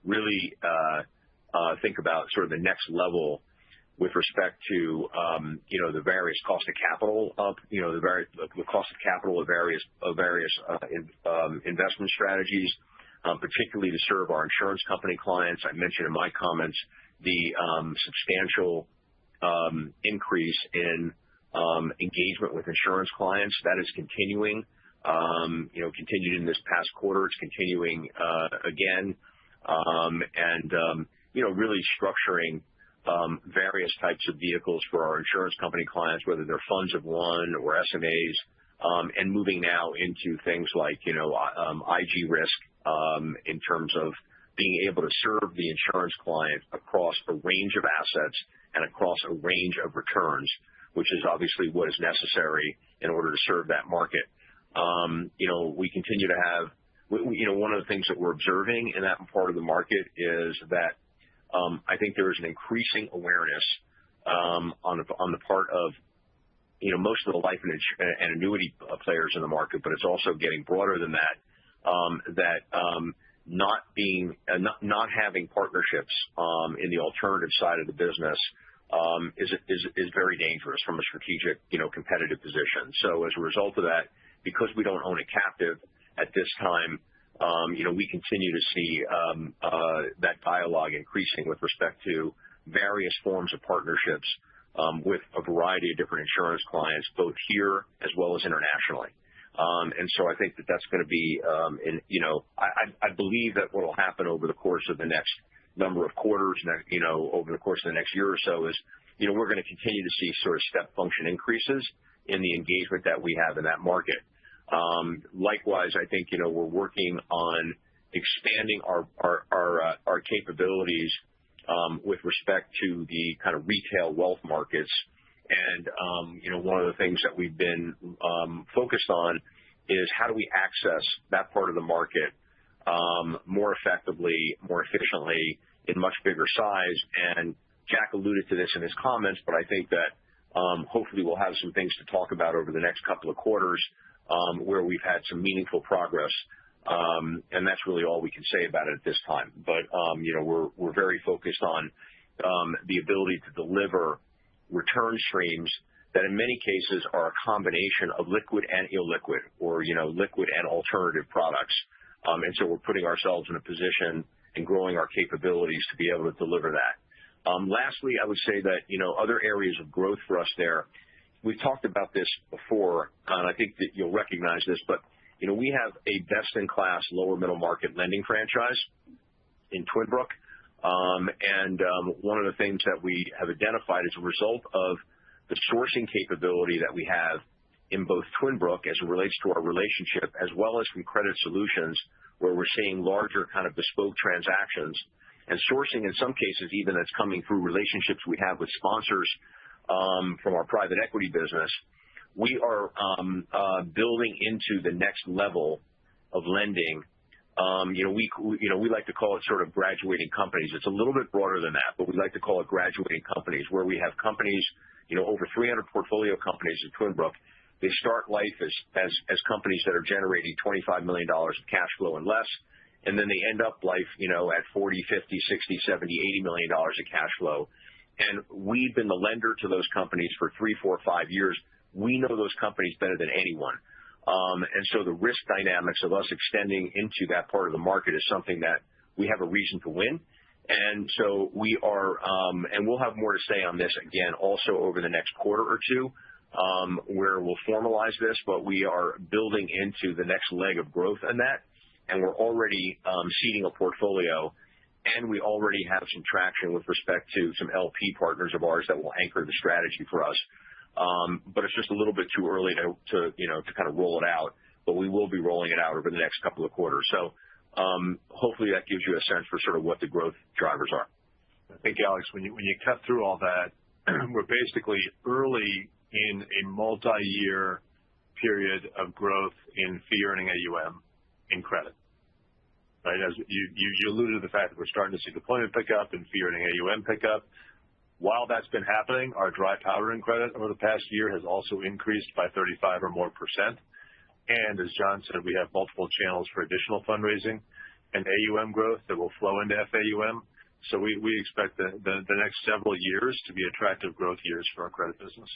really think about sort of the next level with respect to the various cost of capital the cost of capital of various investment strategies, particularly to serve our insurance company clients. I mentioned in my comments the substantial increase in engagement with insurance clients. That is continuing. Continued in this past quarter. It's continuing again, and really structuring various types of vehicles for our insurance company clients, whether they're funds of one or SMAs, and moving now into things like IG risk in terms of being able to serve the insurance client across a range of assets and across a range of returns, which is obviously what is necessary in order to serve that market. We continue to have, one of the things that we're observing in that part of the market is that I think there is an increasing awareness on the part of most of the life and annuity players in the market, but it's also getting broader than that. Not having partnerships in the alternative side of the business is very dangerous from a strategic competitive position. So as a result of that, because we don't own a captive at this time, we continue to see that dialogue increasing with respect to various forms of partnerships with a variety of different insurance clients, both here as well as internationally. And so I think that that's going to be, I believe that what will happen over the course of the next number of quarters, over the course of the next year or so is, we're going to continue to see sort of step function increases in the engagement that we have in that market. Likewise, I think, we're working on expanding our capabilities with respect to the kind of retail wealth markets. And, one of the things that we've been focused on is how do we access that part of the market more effectively, more efficiently, in much bigger size. And Jack alluded to this in his comments, but I think that hopefully we'll have some things to talk about over the next couple of quarters where we've had some meaningful progress. And that's really all we can say about it at this time. But, we're very focused on the ability to deliver return streams that in many cases are a combination of liquid and illiquid, or, liquid and alternative products. And so we're putting ourselves in a position and growing our capabilities to be able to deliver that. Lastly, I would say that, other areas of growth for us there, we've talked about this before, and I think that you'll recognize this, but, we have a best-in-class lower middle market lending franchise in Twin Brook. And one of the things that we have identified as a result of the sourcing capability that we have in both Twin Brook as it relates to our relationship, as well as from Credit Solutions, where we're seeing larger kind of bespoke transactions and sourcing in some cases even that's coming through relationships we have with sponsors from our private equity business. We are building into the next level of lending. We like to call it sort of graduating companies. It's a little bit broader than that, but we like to call it graduating companies, where we have companies, over 300 portfolio companies in Twin Brook. They start life as companies that are generating $25 million of cash flow and less, and then they end up life, at 40, 50, 60, 70, $80 million of cash flow. And we've been the lender to those companies for 3, 4, 5 years. We know those companies better than anyone. And so the risk dynamics of us extending into that part of the market is something that we have a reason to win. And so we are, and we'll have more to say on this again also over the next quarter or two, where we'll formalize this, but we are building into the next leg of growth in that, and we're already seeding a portfolio, and we already have some traction with respect to some LP partners of ours that will anchor the strategy for us. But it's just a little bit too early to kind of roll it out, but we will be rolling it out over the next couple of quarters. So hopefully that gives you a sense for sort of what the growth drivers are. I think, Alex, when you cut through all that, we're basically early in a multi-year period of growth in fee-earning AUM in credit. Right? As you alluded to the fact that we're starting to see deployment pick up and fee-earning AUM pick up. While that's been happening, our dry powder in credit over the past year has also increased by 35% or more. And as John said, we have multiple channels for additional fundraising and AUM growth that will flow into FAUM. So we expect the next several years to be attractive growth years for our credit business.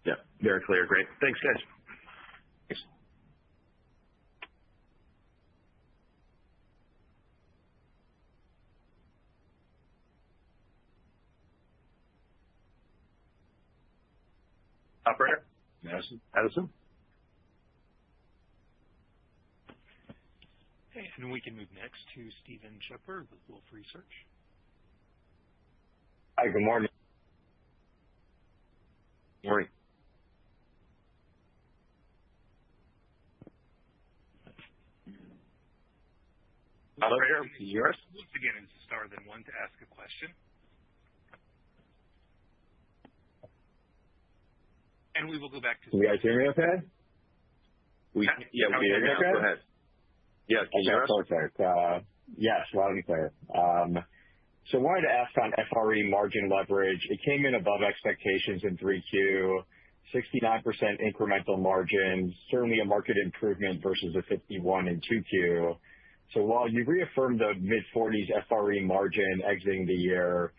Yeah, very clear. Great. Thanks, guys. Thanks. Operator? Addison? Okay, and we can move next to Stephen Shepard with Wolfe Research. Hi, good morning. Morning. Operator, can you hear us? Once again, it's star then one to ask a question. And we will go back to... Can you guys hear me okay? We can hear you now. Go ahead. Yeah, can you hear us? Perfect. Yes, loud and clear. So I wanted to ask on FRE margin leverage. It came in above expectations in 3Q, 69% incremental margins, certainly a market improvement versus the 51 in 2Q. So while you reaffirmed the mid-40s FRE margin exiting the year,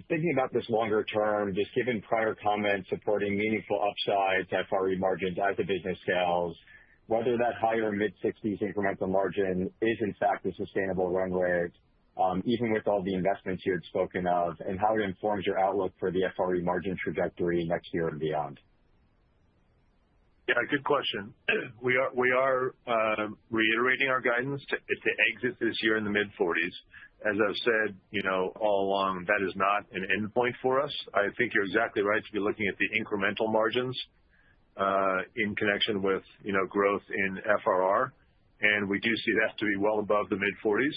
thinking about this longer term, just given prior comments supporting meaningful upside to FRE margins as the business scales, whether that higher mid-60s incremental margin is in fact a sustainable run rate, even with all the investments you had spoken of, and how it informs your outlook for the FRE margin trajectory next year and beyond. Yeah, good question. We are reiterating our guidance to exit this year in the mid-40s. As I've said, all along, that is not an endpoint for us. I think you're exactly right to be looking at the incremental margins in connection with growth in FRR, and we do see that to be well above the mid-40s.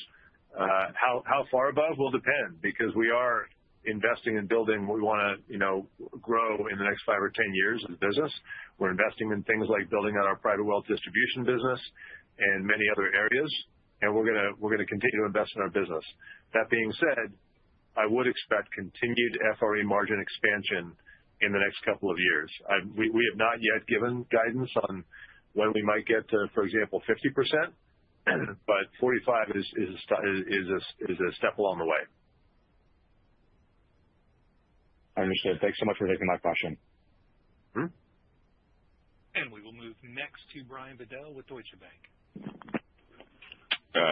How far above will depend, because we are investing in building what we want to grow in the next 5 or 10 years as a business. We're investing in things like building out our private wealth distribution business and many other areas, and we're gonna continue to invest in our business. That being said, I would expect continued FRE margin expansion in the next couple of years. We have not yet given guidance on when we might get to, for example, 50%, but 45 is a step along the way. Understood. Thanks so much for taking my question. And we will move next to Brian Bedell with Deutsche Bank.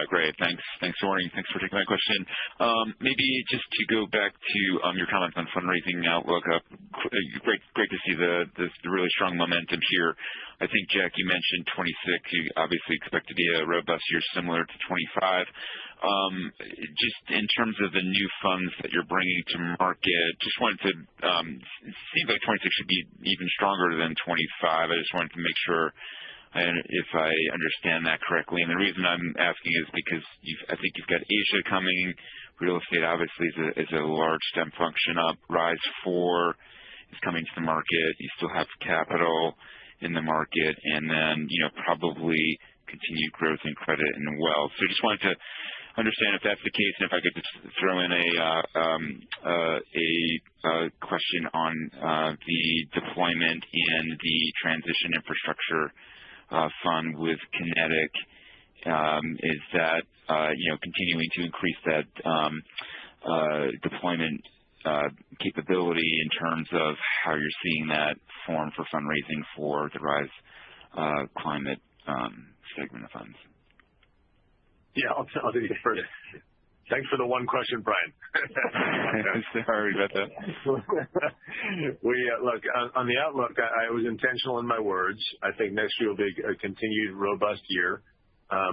Great. Thanks. Good morning. Thanks for taking my question. Maybe just to go back to your comments on fundraising outlook. Great to see the really strong momentum here. I think, Jack, you mentioned 26. You obviously expect to be a robust year similar to 25. Just in terms of the new funds that you're bringing to market, just wanted to, it seems like 26 should be even stronger than 25. I just wanted to make sure if I understand that correctly. And the reason I'm asking is because I think you've got Asia coming. Real estate obviously is a large stem function up. Rise 4 is coming to the market. You still have capital in the market, and then probably continued growth in credit and wealth. So just wanted to understand if that's the case, and if I could just throw in a question on the deployment in the transition infrastructure fund with Kinetic. Is that continuing to increase that deployment capability in terms of how you're seeing that form for fundraising for the Rise Climate segment of funds? Yeah, I'll do the first. Thanks for the one question, Brian. Sorry about that. Look, on the outlook, I was intentional in my words. I think next year will be a continued robust year.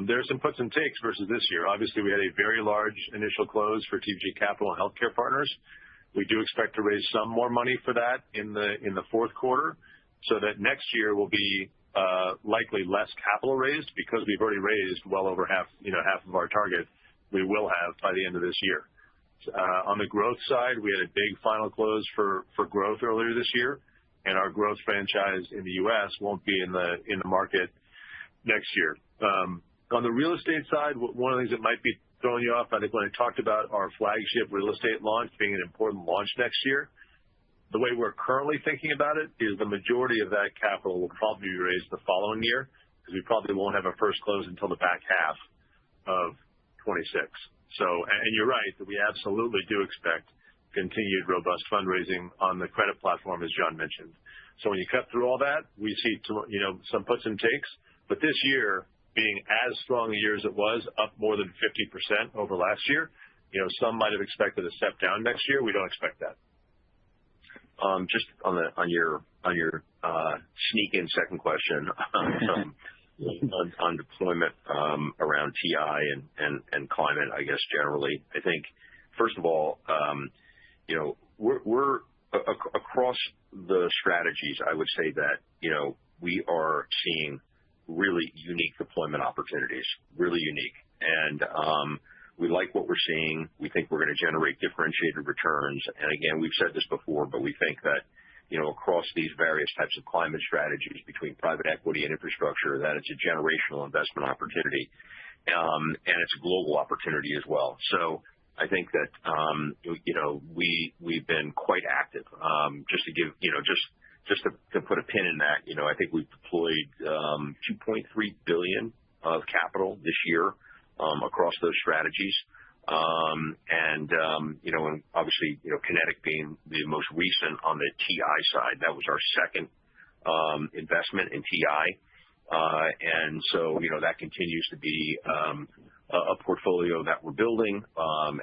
There are some puts and takes versus this year. Obviously, we had a very large initial close for TPG Capital and Healthcare Partners. We do expect to raise some more money for that in the fourth quarter, so that next year will be likely less capital raised because we've already raised well over half of our target we will have by the end of this year. On the growth side, we had a big final close for growth earlier this year, and our growth franchise in the U.S. won't be in the market next year. On the real estate side, one of the things that might be throwing you off, I think when I talked about our flagship real estate launch being an important launch next year, the way we're currently thinking about it is the majority of that capital will probably be raised the following year, because we probably won't have a first close until the back half of 26. And you're right that we absolutely do expect continued robust fundraising on the credit platform, as John mentioned. So when you cut through all that, we see some puts and takes. But this year, being as strong a year as it was, up more than 50% over last year, some might have expected a step down next year. We don't expect that. Just on your sneak in second question on deployment around TI and climate, I guess generally, I think first of all, we're across the strategies. I would say that we are seeing really unique deployment opportunities, really unique, and we like what we're seeing. We think we're going to generate differentiated returns. And again, we've said this before, but we think that, across these various types of climate strategies between private equity and infrastructure, that it's a generational investment opportunity. And it's a global opportunity as well. So I think that, we've been quite active. Just to give, just to put a pin in that, I think we've deployed $2.3 billion of capital this year across those strategies. And obviously, Kinetic being the most recent on the TI side, that was our second investment in TI. And so, that continues to be a portfolio that we're building,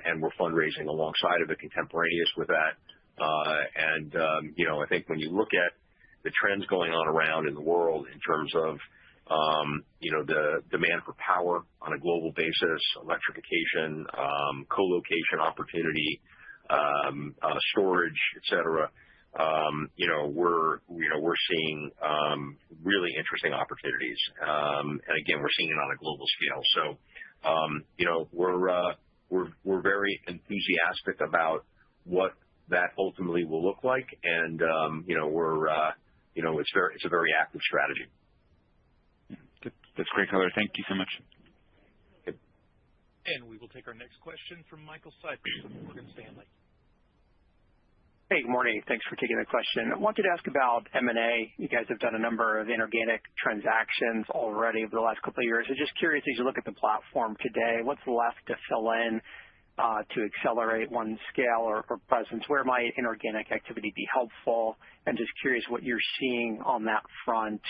and we're fundraising alongside of it, contemporaneous with that. I think when you look at the trends going on around in the world in terms of the demand for power on a global basis, electrification, co-location opportunity, storage, et cetera, we're seeing really interesting opportunities. And again, we're seeing it on a global scale. So, we're very enthusiastic about what that ultimately will look like, and it's a very active strategy. That's great color. Thank you so much. And we will take our next question from Michael Cyprys from Morgan Stanley. Hey, good morning. Thanks for taking the question. I wanted to ask about M&A. You guys have done a number of inorganic transactions already over the last couple of years. I'm just curious, as you look at the platform today, what's left to fill in to accelerate one's scale or presence? Where might inorganic activity be helpful? And just curious what you're seeing on that front,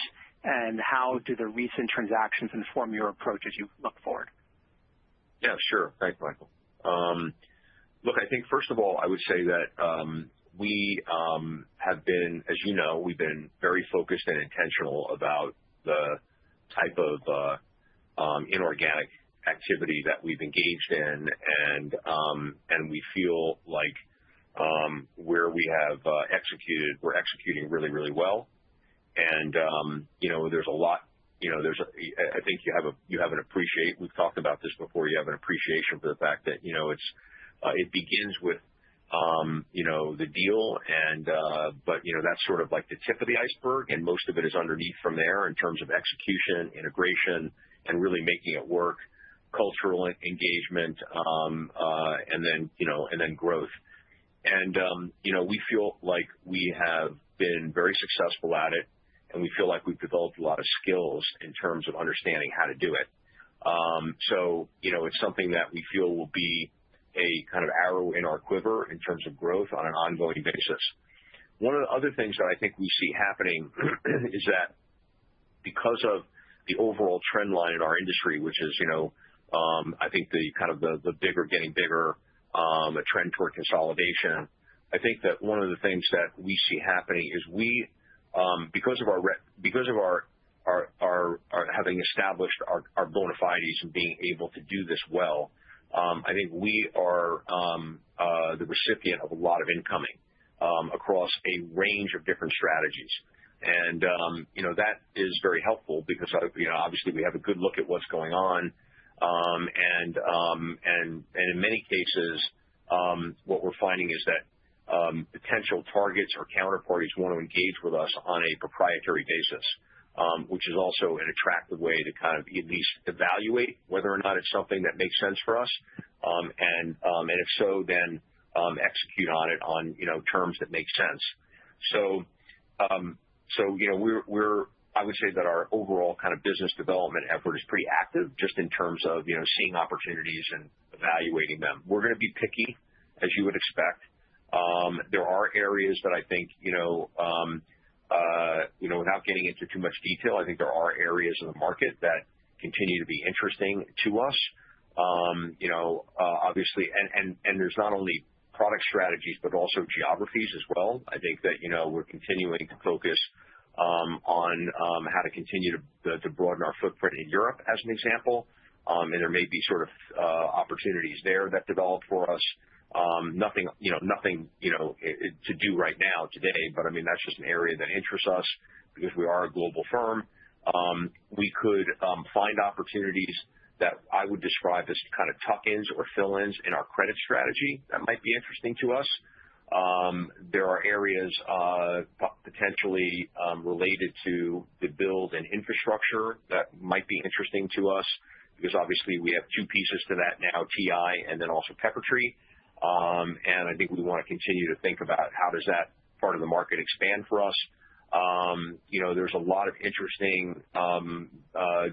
and how do the recent transactions inform your approach as you look forward? Yeah, sure. Thanks, Michael. Look, I think first of all, I would say that we have been, as you know, we've been very focused and intentional about the type of inorganic activity that we've engaged in, and we feel like where we have executed, we're executing really, really well. And there's a lot. I think you have an appreciation. We've talked about this before. You have an appreciation for the fact that it begins with the deal, but that's sort of like the tip of the iceberg, and most of it is underneath from there in terms of execution, integration, and really making it work, cultural engagement, and then growth. And we feel like we have been very successful at it, and we feel like we've developed a lot of skills in terms of understanding how to do it. So it's something that we feel will be a kind of arrow in our quiver in terms of growth on an ongoing basis. One of the other things that I think we see happening is that because of the overall trend line in our industry, which is I think the bigger getting bigger, a trend toward consolidation. I think that one of the things that we see happening is because of our having established our bona fides and being able to do this well, I think we are the recipient of a lot of incoming across a range of different strategies. And that is very helpful because obviously we have a good look at what's going on, and in many cases, what we're finding is that potential targets or counterparties want to engage with us on a proprietary basis, which is also an attractive way to kind of at least evaluate whether or not it's something that makes sense for us, and if so, then execute on it on terms that make sense. So I would say that our overall kind of business development effort is pretty active, just in terms of seeing opportunities and evaluating them. We're going to be picky, as you would expect. There are areas that I think without getting into too much detail, I think there are areas in the market that continue to be interesting to us. Obviously, and there's not only product strategies, but also geographies as well. I think that, we're continuing to focus on how to continue to broaden our footprint in Europe, as an example. And there may be sort of opportunities there that develop for us. Nothing to do right now today, but I mean, that's just an area that interests us because we are a global firm. We could find opportunities that I would describe as kind of tuck-ins or fill-ins in our credit strategy that might be interesting to us. There are areas potentially related to the build and infrastructure that might be interesting to us because obviously we have two pieces to that now, TI and then also Peppertree. And I think we want to continue to think about how does that part of the market expand for us. There's a lot of interesting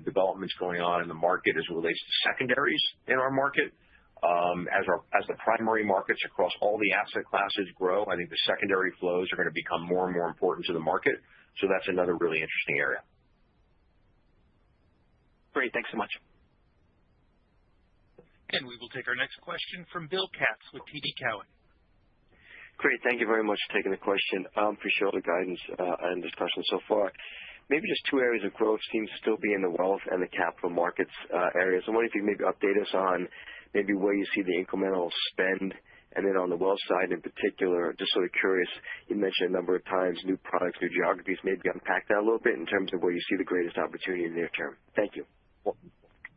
developments going on in the market as it relates to secondaries in our market. As the primary markets across all the asset classes grow, I think the secondary flows are going to become more and more important to the market. So that's another really interesting area. Great. Thanks so much. And we will take our next question from Bill Katz with TD Cowen. Great. Thank you very much for taking the question. Appreciate all the guidance and discussion so far. Maybe just two areas of growth seem to still be in the wealth and the capital markets areas. I'm wondering if you can maybe update us on maybe where you see the incremental spend, and then on the wealth side in particular, just sort of curious, you mentioned a number of times new products, new geographies, maybe unpack that a little bit in terms of where you see the greatest opportunity in the near term. Thank you. Well,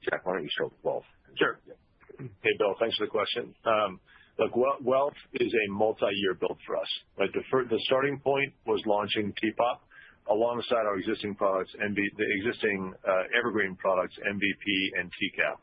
Jack, why don't you start with wealth? Sure. Hey, Bill, thanks for the question. Look, wealth is a multi-year build for us. Right? The starting point was launching TPOP alongside our existing products, the existing evergreen products, MVP and TCAP,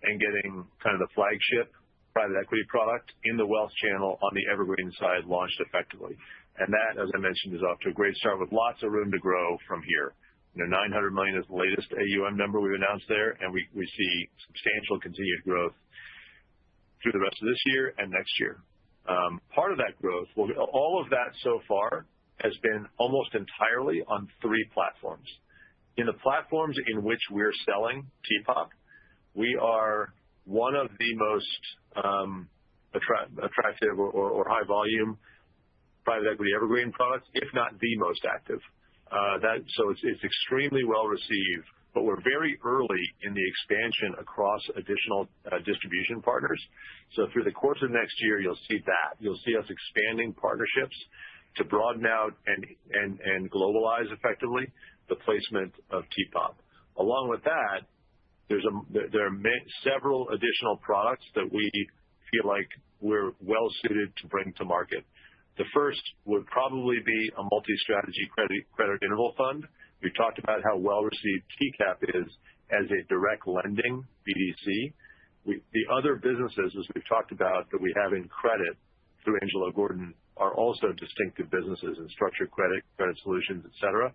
and getting kind of the flagship private equity product in the wealth channel on the evergreen side launched effectively. And that, as I mentioned, is off to a great start with lots of room to grow from here. $900 million is the latest AUM number we've announced there, and we see substantial continued growth through the rest of this year and next year. Part of that growth, all of that so far has been almost entirely on three platforms. In the platforms in which we're selling TPOP, we are one of the most attractive or high volume private equity evergreen products, if not the most active. So it's extremely well received, but we're very early in the expansion across additional distribution partners. So through the course of next year, you'll see that. You'll see us expanding partnerships to broaden out and globalize effectively the placement of TPOP. Along with that, there are several additional products that we feel like we're well suited to bring to market. The first would probably be a multi-strategy credit interval fund. We've talked about how well received TCAP is as a direct lending BDC. The other businesses, as we've talked about, that we have in credit through Angelo Gordon are also distinctive businesses in structured credit solutions, et cetera.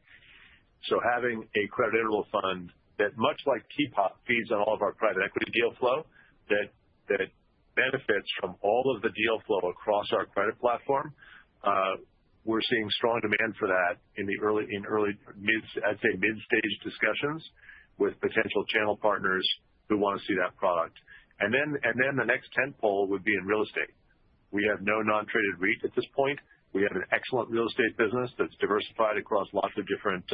So having a credit interval fund that, much like TPOP, feeds on all of our private equity deal flow, that benefits from all of the deal flow across our credit platform, we're seeing strong demand for that in mid-stage discussions with potential channel partners who want to see that product. And then the next tentpole would be in real estate. We have no non-traded REIT at this point. We have an excellent real estate business that's diversified across lots of different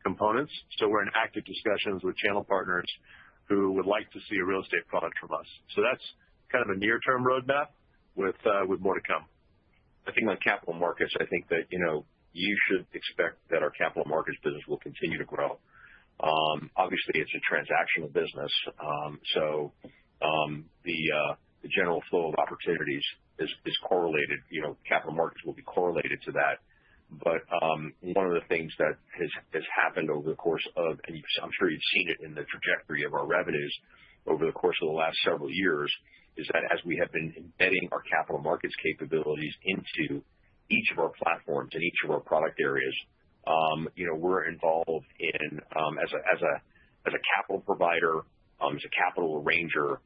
components. So we're in active discussions with channel partners who would like to see a real estate product from us. So that's kind of a near-term roadmap with more to come. I think on capital markets, I think that, you should expect that our capital markets business will continue to grow. Obviously, it's a transactional business, so the general flow of opportunities is correlated. Capital markets will be correlated to that. But one of the things that has happened over the course of, and I'm sure you've seen it in the trajectory of our revenues over the course of the last several years, is that as we have been embedding our capital markets capabilities into each of our platforms and each of our product areas, we're involved in as a capital provider, as a capital arranger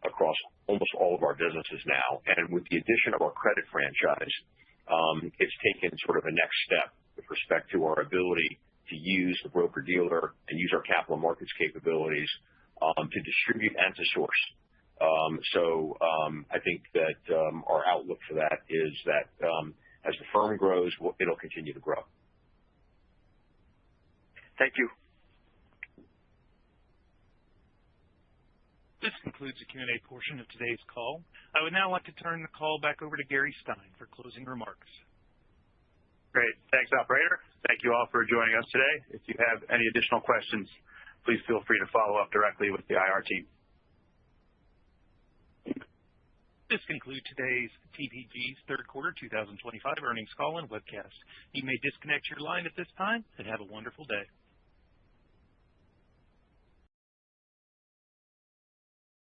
across almost all of our businesses now. And with the addition of our credit franchise, it's taken sort of a next step with respect to our ability to use the broker-dealer and use our capital markets capabilities to distribute and to source. So I think that our outlook for that is that as the firm grows, it'll continue to grow. Thank you. This concludes the Q&A portion of today's call. I would now like to turn the call back over to Gary Stein for closing remarks. Great. Thanks, operator. Thank you all for joining us today. If you have any additional questions, please feel free to follow up directly with the IR team. This concludes today's TPG's third quarter 2025 earnings call and webcast. You may disconnect your line at this time and have a wonderful day.